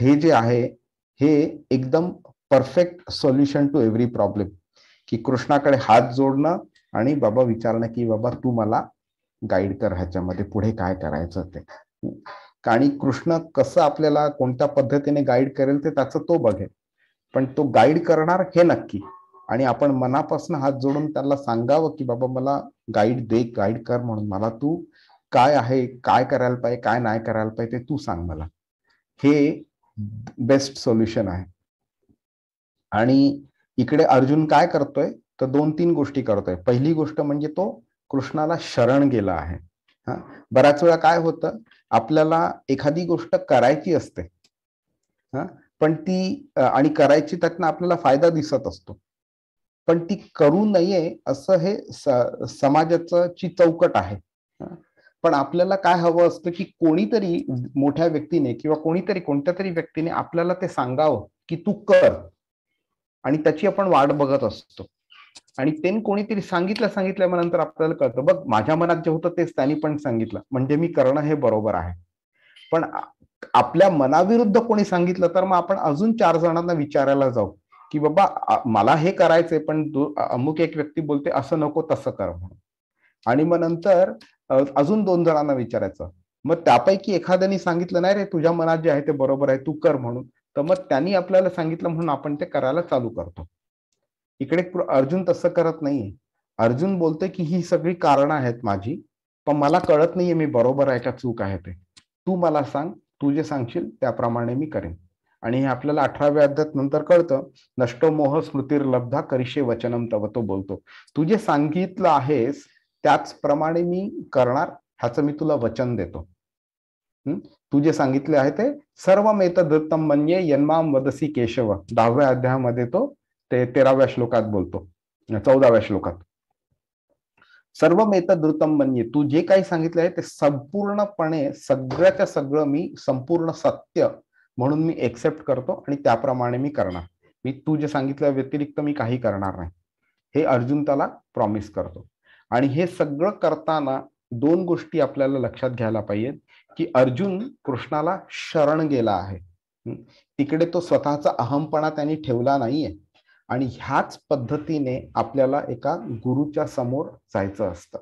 हे जे आहे हे एकदम perfect solution to every problem, की कृष्णाकडे हात जोडणं आणि बाबा विचारणं की बाबा तू मला गाईड कर ह्याच्यामध्ये पुढे काय करायचं ते. आणि कृष्ण कसं आपल्याला कोणत्या पद्धतीने गाईड करेल ते त्याचं तो बघेल, पण तो गाईड करणार हे नक्की. आणि आपण मनापासून हात जोडून त्याला सांगावं की बाबा मला गाईड दे, गाईड कर म्हणून, मला तू काय आहे, काय करायला पाहिजे, काय नाही करायला पाहिजे ते तू सांग मला. हे बेस्ट सोल्युशन आहे. आणि इकडे अर्जुन काय करतोय, तर 2-3 गोष्टी करतोय. पहिली गोष्ट म्हणजे तो कृष्णाला शरण गेला आहे. हा, बऱ्याच वेळा काय होतं, आपल्याला एखादी गोष्ट करायची असते, हा, पण ती आणि करायची त्यातनं आपल्याला फायदा दिसत असतो, पण ती करू नये असं हे समाजाची चौकट आहे. पण आपल्याला काय हवं असतं की कोणीतरी मोठ्या व्यक्तीने किंवा कोणत्या तरी व्यक्तीने आपल्याला ते सांगावं की तू कर, आणि त्याची आपण वाट बघत असतो. आणि त्यांनी कोणीतरी सांगितलं मग नंतर आपल्याला कळतं, बघ माझ्या मनात जे होतं तेच त्यांनी पण सांगितलं, म्हणजे मी करणं हे बरोबर आहे. पण आपल्या मनाविरुद्ध कोणी सांगितलं तर मग आपण अजून 4 जणांना विचारायला जाऊ की बाबा मला हे करायचंय, पण अमुक एक व्यक्ती बोलते असं नको तसं कर म्हणून. आणि मग नंतर अजून 2 जणांना विचारायचं. मग त्यापैकी एखाद्याने सांगितलं नाही रे तुझ्या मनात जे आहे ते बरोबर आहे, तू कर म्हणून, तर मग त्यांनी आपल्याला सांगितलं म्हणून आपण ते करायला चालू करतो. इकडे अर्जुन तसं करत नाहीये. अर्जुन बोलतोय की ही सगळी कारणं आहेत माझी, पण मला कळत नाहीये मी बरोबर आहे का चूक आहे ते. तू मला सांग, तू जे सांगशील त्याप्रमाणे मी करेन. आणि हे आपल्याला 18व्या अध्यायात नंतर कळतं. नष्टो मोह स्मृतिर्लब्धा करिष्ये वचनम तव, तो बोलतो तू जे सांगितलं आहेस त्याचप्रमाणे मी करणार, ह्याचं मी तुला वचन देतो. तू जे सांगितले आहे ते सर्वमेतदृतं मन्ये यन्माम वदसी केशव, 10व्या अध्यायामध्ये तो ते 13व्या श्लोकात बोलतो, 14व्या श्लोकात. सर्वमेतदृतं मन्ये, तू जे काही सांगितलं आहे ते संपूर्णपणे सगळ्याच्या सगळं मी संपूर्ण सत्य म्हणून मी एक्सेप्ट करतो आणि त्याप्रमाणे मी करणार. मी तू जे सांगितल्या व्यतिरिक्त मी काही करणार नाही, हे अर्जुन त्याला प्रॉमिस करतो. आणि हे सगळं करताना 2 गोष्टी आपल्याला लक्षात घ्यायला पाहिजेत की अर्जुन कृष्णाला शरण गेला आहे. तिकडे तो स्वतःचा अहमपणा त्यांनी ठेवला नाहीये. आणि ह्याच पद्धतीने आपल्याला एका गुरुच्या समोर जायचं असतं.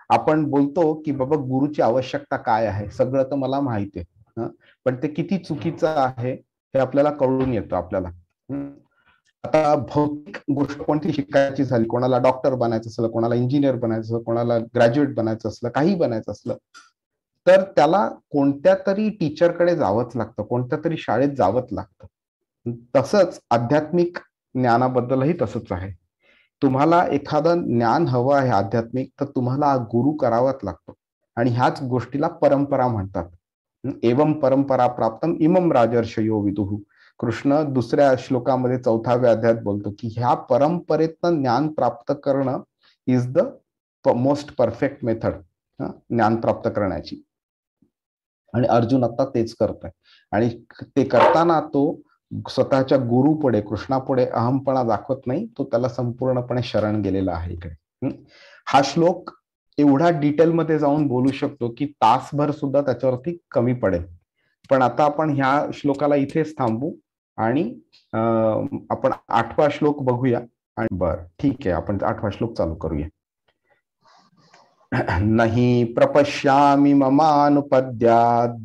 आपण बोलतो की बाबा गुरुची आवश्यकता काय आहे, सगळं तर मला माहिती आहे, पण ते किती चुकीचं आहे हे आपल्याला कळून येतं आपल्याला. आता भौतिक गोष्ट कोणती शिकायची झाली, कोणाला डॉक्टर बनायचं असलं, कोणाला इंजिनियर बनायचं असलं, कोणाला ग्रॅज्युएट बनायचं असलं, काही बनायचं असलं, तर त्याला कोणत्या तरी टीचरकडे जावंच लागतं, कोणत्या तरी शाळेत जावंच लागतं. तसंच आध्यात्मिक ज्ञानाबद्दलही तसंच आहे. तुम्हाला एखादं ज्ञान हवं आहे आध्यात्मिक, तर तुम्हाला गुरु करावाच लागतो. आणि ह्याच गोष्टीला परंपरा म्हणतात. एवं परंपरा प्राप्तम इमम राजर्षयो विदुः. कृष्ण दुसऱ्या श्लोकामध्ये 4व्या अध्यायात बोलतो की ह्या परंपरेतनं ज्ञान प्राप्त करणं is the most perfect method ज्ञान प्राप्त करण्याची. आणि अर्जुन आता तेच करतोय. आणि ते करताना तो स्वतःच्या गुरुपुढे, कृष्णापुढे अहमपणा दाखवत नाही, तो त्याला संपूर्णपणे शरण गेलेला आहे इकडे. हा श्लोक एवढा डिटेलमध्ये जाऊन बोलू शकतो की तासभर सुद्धा त्याच्यावरती कमी पडेल. पण आता आपण ह्या श्लोकाला इथेच थांबू आणि आपण 8वा श्लोक बघूया. आणि बरं ठीक आहे, आपण 8वा श्लोक चालू करूया. नहि प्रपश्यामि ममानुपद्यात्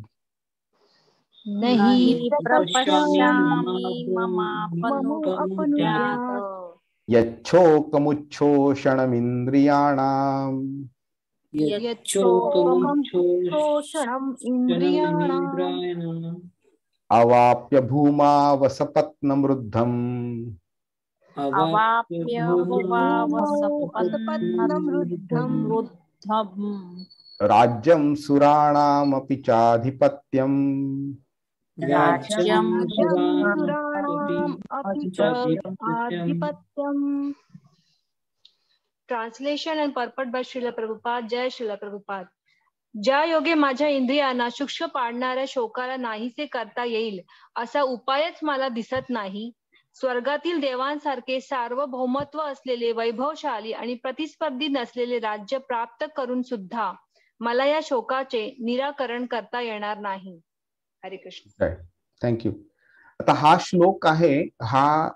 नहि प्रपश्यामि ममापनुद्यात् यच्छोकमुच्छोषणमिन्द्रियाणाम् यच्छोकमुच्छोषणम् इन्द्रियाणाम् अवाप्य भूमावसपत्नमृद्धम् राज्यं सुराणामपि चाधिपत्यम् translation and purport by Srila Prabhupada. जय श्रील प्रभुपाद. ज्या योगे माझ्या इंद्रियांना सूक्ष्म पाडणाऱ्या शोकाला नाहीसे करता येईल असा उपायच मला दिसत नाही. स्वर्गातील देवांसारखे सार्वभौमत्व असलेले, वैभवशाली आणि प्रतिस्पर्धी नसलेले राज्य प्राप्त करून सुद्धा मला या शोकाचे निराकरण करता येणार नाही. हरे कृष्ण. थँक्यू. आता हा श्लोक आहे, हा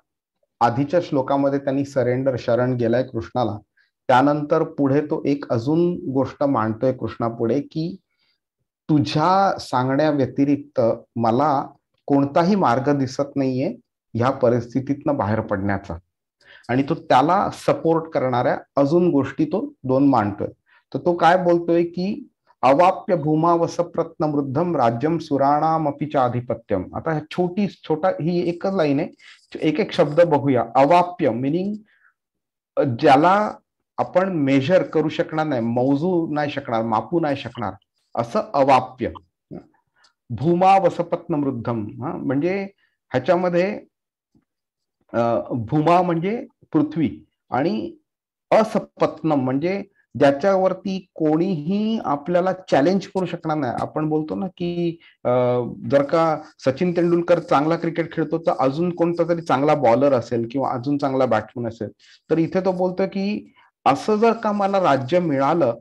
आधीच्या श्लोकामध्ये त्यांनी शरण गेलाय कृष्णाला. त्यानंतर पुढे तो एक अजून गोष्ट मांडतोय कृष्णापुढे की तुझ्या सांगण्या व्यतिरिक्त मला कोणताही मार्ग दिसत नाहीये ह्या परिस्थितीतनं बाहेर पडण्याचा. आणि तो त्याला सपोर्ट करणाऱ्या अजून गोष्टी तो 2 मांडतोय. तर तो काय बोलतोय की अवाप्य भूमावसप्रत्नमृद्धम राज्यम सुराणामपि चाधिपत्यम. आता छोटा ही एकच लाईन आहे, एक शब्द बघूया. अवाप्य मिनिंग ज्याला आपण मेजर करू शकणार नाही, मोजू नाही शकणार, मापू नाही शकणार, असं अवाप्य. भूमावसपत्नमृद्धम म्हणजे ह्याच्यामध्ये भूमा म्हणजे पृथ्वी आणि असपत्नम म्हणजे ज्याच्यावरती कोणीही आपल्याला चॅलेंज करू शकणार नाही. आपण बोलतो ना की जर का सचिन तेंडुलकर चांगला क्रिकेट खेळतो तर अजून कोणता तरी चांगला बॉलर असेल किंवा अजून चांगला बॅट्समन असेल. तर इथे तो बोलतोय की असं जर का मला राज्य मिळालं,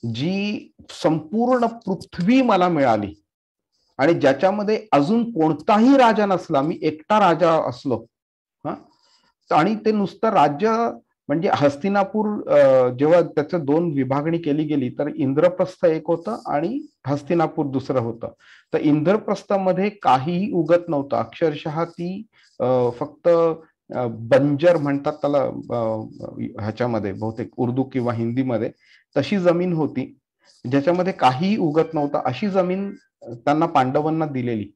जी संपूर्ण पृथ्वी मला मिळाली आणि ज्याच्यामध्ये अजून कोणताही राजा नसला, मी एकटा राजा असलो, आणि ते नुसतं राज्य म्हणजे हस्तिनापूर जेव्हा त्याचं 2 विभागणी केली गेली तर इंद्रप्रस्थ एक होतं आणि हस्तिनापूर दुसरं होतं. तर इंद्रप्रस्थामध्ये काहीही उगत नव्हतं. अक्षरशः ती फक्त बंजर म्हणतात त्याला ह्याच्यामध्ये, बहुतेक उर्दू किंवा हिंदीमध्ये तशी जमीन होती ज्याच्यामध्ये काहीही उगत नव्हतं. अशी जमीन त्यांना पांडवांना दिलेली.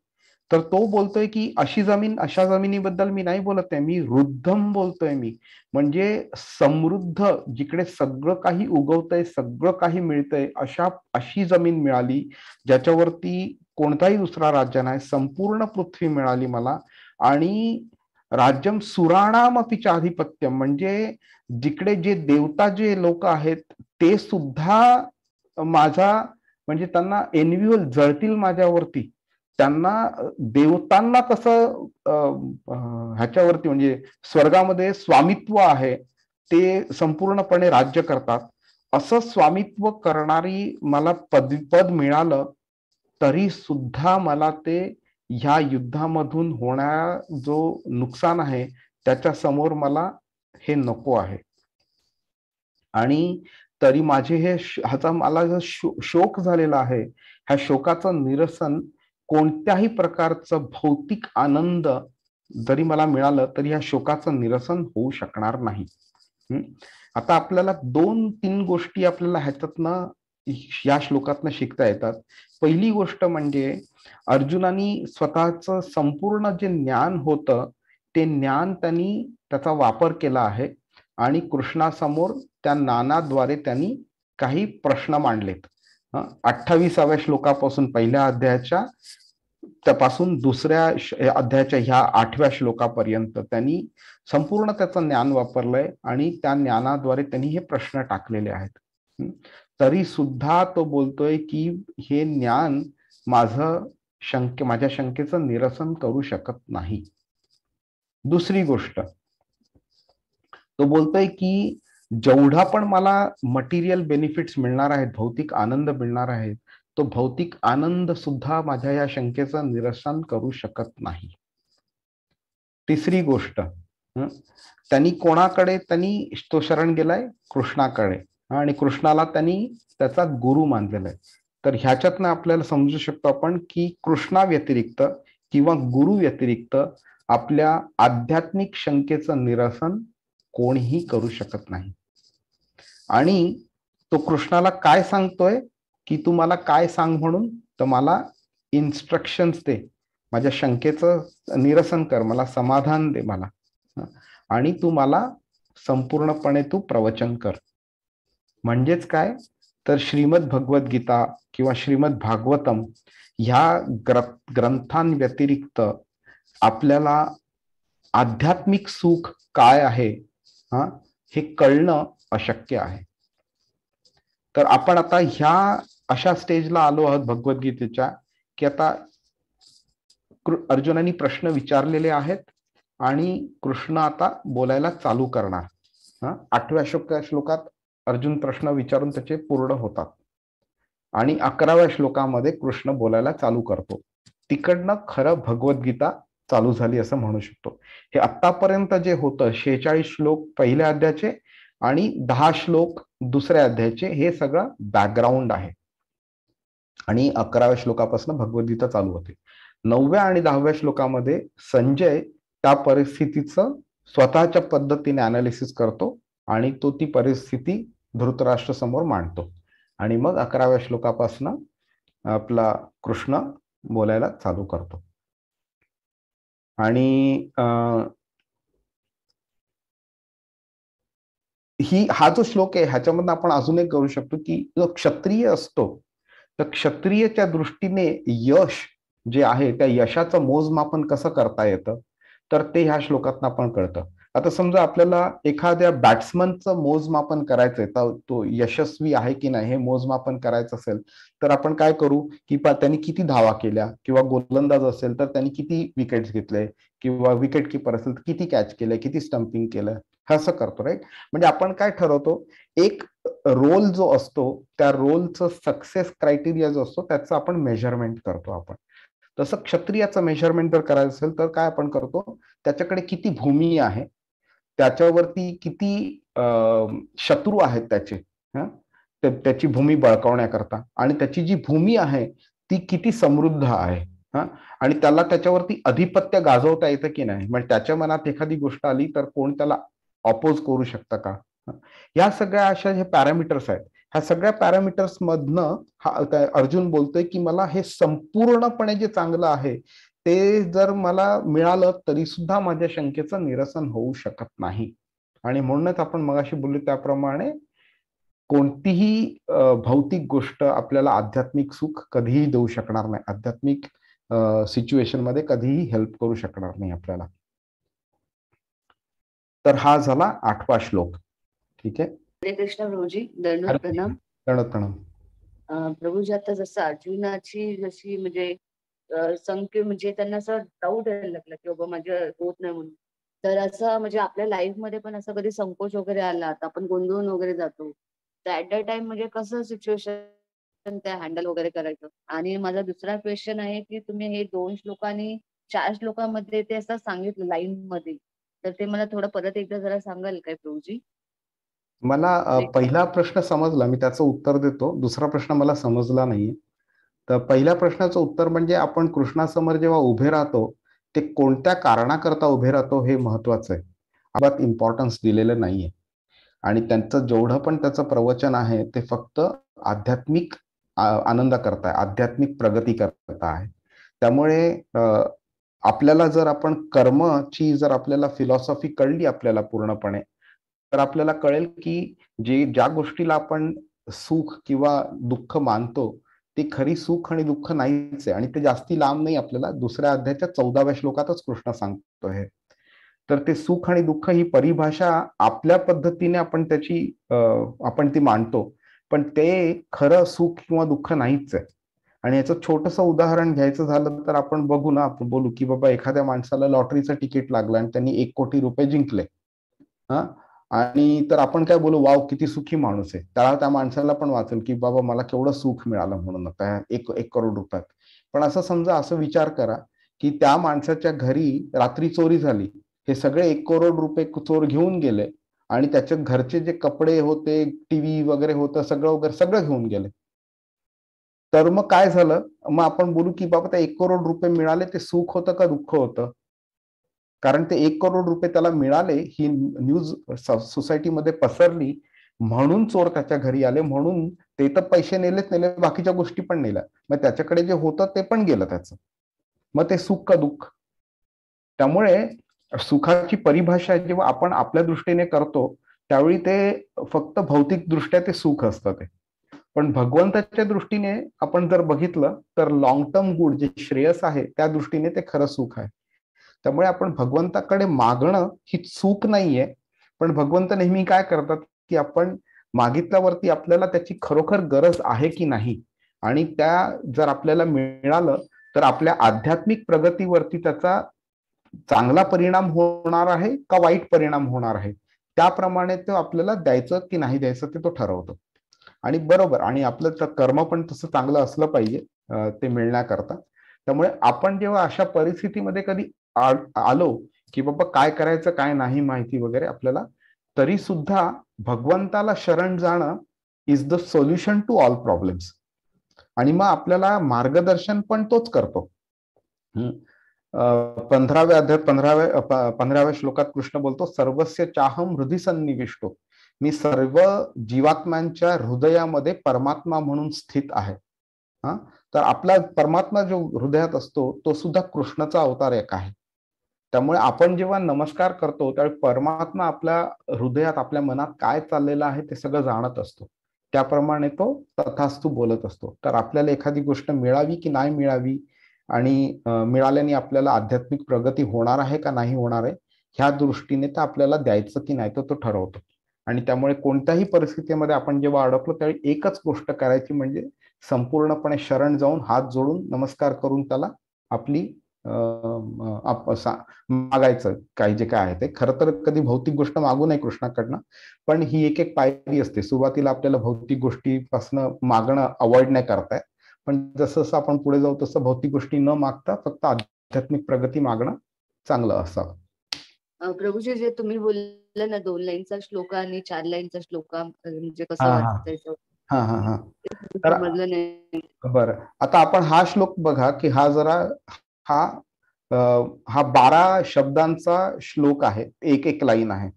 तर तो बोलतोय की अशी जमीन, अशा जमिनीबद्दल मी नाही बोलत आहे, मी रुद्धम बोलतोय. मी म्हणजे समृद्ध, जिकडे सगळं काही उगवतंय, सगळं काही मिळतंय, अशी जमीन मिळाली ज्याच्यावरती कोणताही दुसरा राज्य नाही. संपूर्ण पृथ्वी मिळाली मला. आणि राज्यम सुराणामपि चाधिपत्यम म्हणजे जिकडे जे देवता जे लोक आहेत ते सुद्धा माझा म्हणजे त्यांना एन्व्हिल जळतील माझ्यावरती. त्यांना देवतांना कसं ह्याच्यावरती म्हणजे स्वर्गामध्ये स्वामित्व आहे, ते संपूर्णपणे राज्य करतात, असं स्वामित्व करणारी मला पद मिळालं तरी सुद्धा मला ते ह्या युद्धामधून होणारा जो नुकसान आहे त्याच्या समोर मला हे नको आहे. आणि तरी माझे ह्याचा मला जो शोक झालेला आहे, ह्या शोकाचं निरसन कोणत्याही प्रकारचं भौतिक आनंद जरी मला मिळालं तरी या शोकाचं निरसन होऊ शकणार नाही. आता आपल्याला 2-3 गोष्टी आपल्याला ह्याच्यातनं या श्लोकातनं शिकता येतात. पहिली गोष्ट म्हणजे अर्जुनानी स्वतःचं संपूर्ण जे ज्ञान होतं ते ज्ञान त्यांनी त्याचा वापर केला आहे आणि कृष्णासमोर त्या ज्ञानाद्वारे त्यांनी काही प्रश्न मांडलेत. 28व्या श्लोकापासून पहिल्या अध्यायाच्या त्यापासून दुसऱ्या अध्यायाच्या ह्या 8व्या श्लोकापर्यंत त्यांनी संपूर्ण त्याचं ज्ञान वापरलंय आणि त्या ज्ञानाद्वारे त्यांनी हे प्रश्न टाकलेले आहेत. तरी सुद्धा तो बोलतोय की हे ज्ञान माझ्या शंकेचं निरसन करू शकत नाही. दुसरी गोष्ट तो बोलतोय की जेवढा पण मला मटेरियल बेनिफिट्स मिळणार आहेत, भौतिक आनंद मिळणार आहे, तो भौतिक आनंद सुद्धा माझ्या या शंकेचं निरसन करू शकत नाही. तिसरी गोष्ट त्यांनी कोणाकडे तो शरण गेलाय? कृष्णाकडे, आणि कृष्णाला त्यांनी त्याचा गुरु मानलेला आहे. तर ह्याच्यातनं आपल्याला समजू शकतो आपण की कृष्णा व्यतिरिक्त किंवा गुरु व्यतिरिक्त आपल्या आध्यात्मिक शंकेचं निरसन कोणीही करू शकत नाही. आणि तो कृष्णाला काय सांगतोय की तू मला काय सांग म्हणून? तर मला इन्स्ट्रक्शन्स दे, माझ्या शंकेचं निरसन कर, मला समाधान दे मला, आणि तू मला संपूर्णपणे तू प्रवचन कर. म्हणजेच काय तर श्रीमद भगवद्गीता किंवा श्रीमद भागवतम ह्या ग्रंथांव्यतिरिक्त आपल्याला आध्यात्मिक सुख काय आहे हे कळणं अशक्य आहे. तर आपण आता ह्या अशा स्टेजला आलो आहोत भगवद्गीतेच्या की आता अर्जुनानी प्रश्न विचारलेले आहेत आणि कृष्ण आता बोलायला चालू करणार. 8व्या श्लोकात अर्जुन प्रश्न विचारून त्याचे पूर्ण होतात आणि 11व्या श्लोकामध्ये कृष्ण बोलायला चालू करतो. तिकडनं खरं भगवद्गीता चालू झाली असं म्हणू शकतो. हे आतापर्यंत जे होतं 46 श्लोक पहिल्या अध्यायाचे आणि 10 श्लोक दुसऱ्या अध्यायाचे, हे सगळं बॅकग्राऊंड आहे आणि 11व्या श्लोकापासून भगवद्गीता चालू होते. 9व्या आणि 10व्या श्लोकामध्ये संजय त्या परिस्थितीचं स्वतःच्या पद्धतीने अनालिसिस करतो आणि तो ती परिस्थिती धृतराष्ट्र समोर मांडतो आणि मग 11व्या श्लोकापासून आपला कृष्ण बोलायला चालू करतो. आणि हा जो श्लोक आहे ह्याच्यामधून आपण अजून एक करू शकतो की जो क्षत्रिय असतो तर क्षत्रियच्या दृष्टीने यश जे आहे त्या यशाचं मोजमापन कसं करता येतं तर ते ह्या श्लोकातून आपण कळतं. आता समजा आपल्याला एखाद्या बॅट्समनचं मोजमापन करायचंय, तर तो यशस्वी आहे की नाही हे मोजमापन करायचं असेल तर आपण काय करू की त्यांनी किती धावा केल्या, किंवा गोलंदाज असेल तर त्यांनी किती विकेट्स घेतले, किंवा विकेट किपर असेल तर किती कॅच केले, किती स्टंपिंग केलं, असं करतो राईट. म्हणजे आपण काय ठरवतो, एक रोल जो असतो त्या रोलचं सक्सेस क्रायटेरिया जो असतो त्याचं आपण मेजरमेंट करतो. आपण तसं क्षत्रियाचं मेजरमेंट जर करायचं असेल तर काय आपण करतो, त्याच्याकडे किती भूमी आहे, त्याच्यावरती किती शत्रू आहेत त्याचे, त्याची भूमी बळकावण्याकरता, आणि त्याची जी भूमी आहे ती किती समृद्ध आहे, आणि त्याला त्याच्यावरती अधिपत्य गाजवता येतं की नाही, म्हणजे त्याच्या मनात एखादी गोष्ट आली तर कोण त्याला अपोज करू शकतं का. या सगळ्या अशा जे पॅरामीटर्स आहेत, ह्या सगळ्या पॅरामीटर्स मधनं अर्जुन बोलतोय की मला हे संपूर्णपणे जे चांगलं आहे ते जर मला मिळालं तरी सुद्धा माझ्या शंकेचं निरसन होऊ शकत नाही. आणि म्हणूनच आपण मगाशी बोललो त्याप्रमाणे कोणतीही भौतिक गोष्ट आपल्याला आध्यात्मिक सुख कधीही देऊ शकणार नाही, आध्यात्मिक सिच्युएशन मध्ये कधीही हेल्प करू शकणार नाही आपल्याला. तर हा झाला 8वा श्लोक. ठीक आहे. हरे कृष्ण प्रभूजी, दंडवत प्रणाम. दंडवत प्रणाम. प्रभूजी, आता जसं अर्जुनाची जशी म्हणजे संख्य म्हणजे त्यांना असं डाऊट यायला लागला की बाबा माझ्या होत नाही म्हणून, तर असं म्हणजे आपल्या लाईफ मध्ये पण असं कधी संकोच वगैरे आला तर आपण गोंधळून वगैरे जातो, तर ऍट द टाइम म्हणजे कसं सिच्युएशन त्या हँडल वगैरे करायचं. आणि माझा दुसरा क्वेश्चन आहे की तुम्ही हे 2 श्लोकांनी 4 श्लोकांमध्ये ते असं सांगितलं लाईन मध्ये, तर ते मला थोडं परत एकदा जरा सांगाल काय प्रभूजी? मला पहिला प्रश्न समजला, मी त्याचं उत्तर देतो. दुसरा प्रश्न मला समजला नाहीये. तर पहिल्या प्रश्नाचं उत्तर म्हणजे आपण कृष्णासमोर जेव्हा उभे राहतो ते कोणत्या कारणाकरता उभे राहतो हे महत्वाचं आहे. अजिबात इम्पॉर्टन्स दिलेलं नाहीये. आणि त्यांचं जेवढं पण त्याचं प्रवचन आहे ते फक्त आध्यात्मिक आनंद करताय, आध्यात्मिक प्रगती करता आहे. त्यामुळे आपल्याला जर आपण कर्मची जर आपल्याला फिलॉसॉफी कळली आपल्याला पूर्णपणे, तर आपल्याला कळेल की ज्या गोष्टीला आपण सुख किंवा दुःख मानतो ती खरी सुख आणि दुःख नाहीच आहे. आणि ते जास्ती लांब नाही, आपल्याला दुसऱ्या अध्यायाच्या 14व्या श्लोकातच कृष्ण सांगतो हे. तर ते सुख आणि दुःख ही परिभाषा आपल्या पद्धतीने आपण त्याची आपण ती मांडतो, पण ते खरं सुख किंवा दुःख नाहीच आहे. आणि याचं छोटंसं उदाहरण घ्यायचं झालं तर आपण बघू ना, आपण बोलू की बाबा एखाद्या माणसाला लॉटरीचं तिकीट लागलं आणि त्यांनी 1 कोटी रुपये जिंकले. हा, आणि तर आपण काय बोलू, वाव किती सुखी माणूस आहे. त्या माणसाला पण वाचेल की बाबा मला केवढं सुख मिळालं म्हणून आता 1 करोड रुपयात. पण असं समजा, असं विचार करा की त्या माणसाच्या घरी रात्री चोरी झाली, हे सगळे 1 करोड रुपये चोर घेऊन गेले आणि त्याच्या घरचे जे कपडे होते, टीव्ही वगैरे होतं, सगळं घेऊन गेले. तर मग काय झालं, मग आपण बोलू की बाबा त्या 1 करोड रुपये मिळाले ते सुख होतं का दुःख होतं? कारण ते 1 करोड रुपये त्याला मिळाले ही न्यूज सोसायटीमध्ये पसरली म्हणून चोर त्याच्या घरी आले, म्हणून ते तर पैसे नेले, बाकीच्या गोष्टी पण नेल्या, मग त्याच्याकडे जे होतं ते पण गेलं त्याचं. मग ते सुख का दुःख? त्यामुळे सुखाची परिभाषा जेव्हा आपण आपल्या दृष्टीने करतो त्यावेळी ते फक्त भौतिक दृष्ट्या ते सुख असतं ते. पण भगवंताच्या दृष्टीने आपण जर बघितलं तर लॉंग टर्म गुड जे श्रेयस आहे त्या दृष्टीने ते खरं सुख आहे. त्यामुळे आपण भगवंताकडे मागणं ही चूक नाहीये, पण भगवंत नेहमी काय करतात की आपण मागितल्यावरती आपल्याला त्याची खरोखर गरज आहे की नाही, आणि त्या जर आपल्याला मिळालं तर आपल्या आध्यात्मिक प्रगतीवरती त्याचा चांगला परिणाम होणार आहे का वाईट परिणाम होणार आहे, त्याप्रमाणे तो आपल्याला द्यायचं की नाही द्यायचं ते तो ठरवतो. आणि बरोबर, आणि आपलं कर्म पण तसं चांगलं असलं पाहिजे ते मिळण्याकरता. त्यामुळे आपण जेव्हा अशा परिस्थितीमध्ये कधी आलो की बाबा काय करायचं काय नाही माहिती वगैरे आपल्याला, तरी सुद्धा भगवंताला शरण जाणं is the solution to all problems. आणि मग आपल्याला मार्गदर्शन पण तोच करतो. 15व्या अध्यायात 15व्या श्लोकात कृष्ण बोलतो, सर्वस्य चाहम हृदय सन्निविष्टो, मी सर्व जीवात्म्यांच्या हृदयामध्ये परमात्मा म्हणून स्थित आहे. हा, तर आपला परमात्मा जो हृदयात असतो तो सुद्धा कृष्णाचा अवतार एक आहे. त्यामुळे आपण जेव्हा नमस्कार करतो त्यावेळी परमात्मा आपल्या हृदयात आपल्या मनात काय चाललेलं आहे ते सगळं जाणत असतो, त्याप्रमाणे तो तथास्तु बोलत असतो. तर आपल्याला एखादी गोष्ट मिळावी की नाही मिळावी आणि मिळाल्याने आपल्याला आध्यात्मिक प्रगती होणार आहे का नाही होणार आहे ह्या दृष्टीने तर आपल्याला द्यायचं की नाही तो ठरवतो. आणि त्यामुळे कोणत्याही परिस्थितीमध्ये आपण जेव्हा अडकलो त्यावेळी एकच गोष्ट करायची, म्हणजे संपूर्णपणे शरण जाऊन हात जोडून नमस्कार करून त्याला आपली मागायचं काही जे काय आहे ते. खरं तर कधी भौतिक गोष्ट मागू नये कृष्णाकडनं, पण ही एक पायरी असते. सुरुवातीला आपल्याला भौतिक गोष्टीपासून मागणं अवॉइड नाही करताय, पण जसं जसं आपण पुढे जाऊ तसं भौतिक गोष्टी न मागता फक्त आध्यात्मिक प्रगती मागणं चांगलं असावं. प्रभूजी, जे तुम्ही बोलले ना 2 लाईनचा श्लोक आणि 4 लाईनचा श्लोक, म्हणजे कसं वाचायचं तर समजलं नाही. बरं, आता आपण हा श्लोक बघा की हा जरा हा 12 शब्दांचा श्लोक आहे, एक लाईन आहे.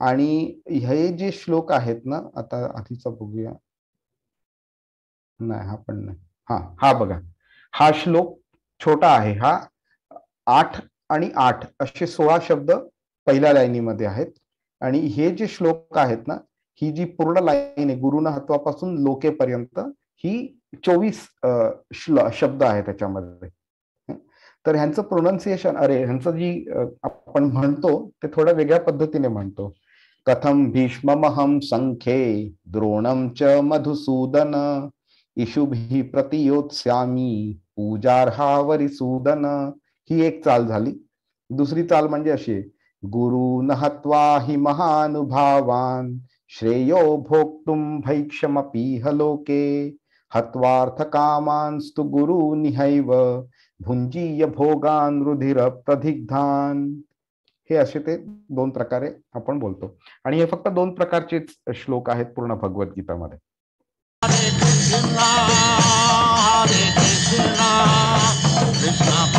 आणि हे जे श्लोक आहेत ना, आता आधीचा बघूया, नाही हा पण नाही, हा बघा, हा श्लोक छोटा आहे. हा 8 आणि 8 असे 16 शब्द पहिल्या लाईनीमध्ये आहेत. आणि हे जे श्लोक आहेत ना, ही जी पूर्ण लाईन आहे गुरुना हत्वापासून लोकेपर्यंत, ही 24 शब्द आहे त्याच्यामध्ये. तर ह्यांचं प्रोनाउन्सिएशन, ह्यांचं जी आपण म्हणतो ते थोड्या वेगळ्या पद्धतीने म्हणतो. कथम भीष्ममहं संख्ये द्रोणं च मधुसूदन इषुभिः प्रतियोत्स्यामि पूजार्हा वरिसूदन. ही एक चाल झाली. दुसरी चाल म्हणजे अशी, गुरु न हत्वा हि महानुभावान श्रेयो भोक्तुम भैक्षमपीह लोके हत्वार्थ कामांस्तु गुरु निहैव भुंजीय भोगान रुधिर प्रदिग्धान. हे असे ते 2 प्रकारे आपण बोलतो. आणि हे फक्त 2 प्रकारचेच श्लोक आहेत पूर्ण भगवद्गीतामध्ये. Hare Krishna, Krishna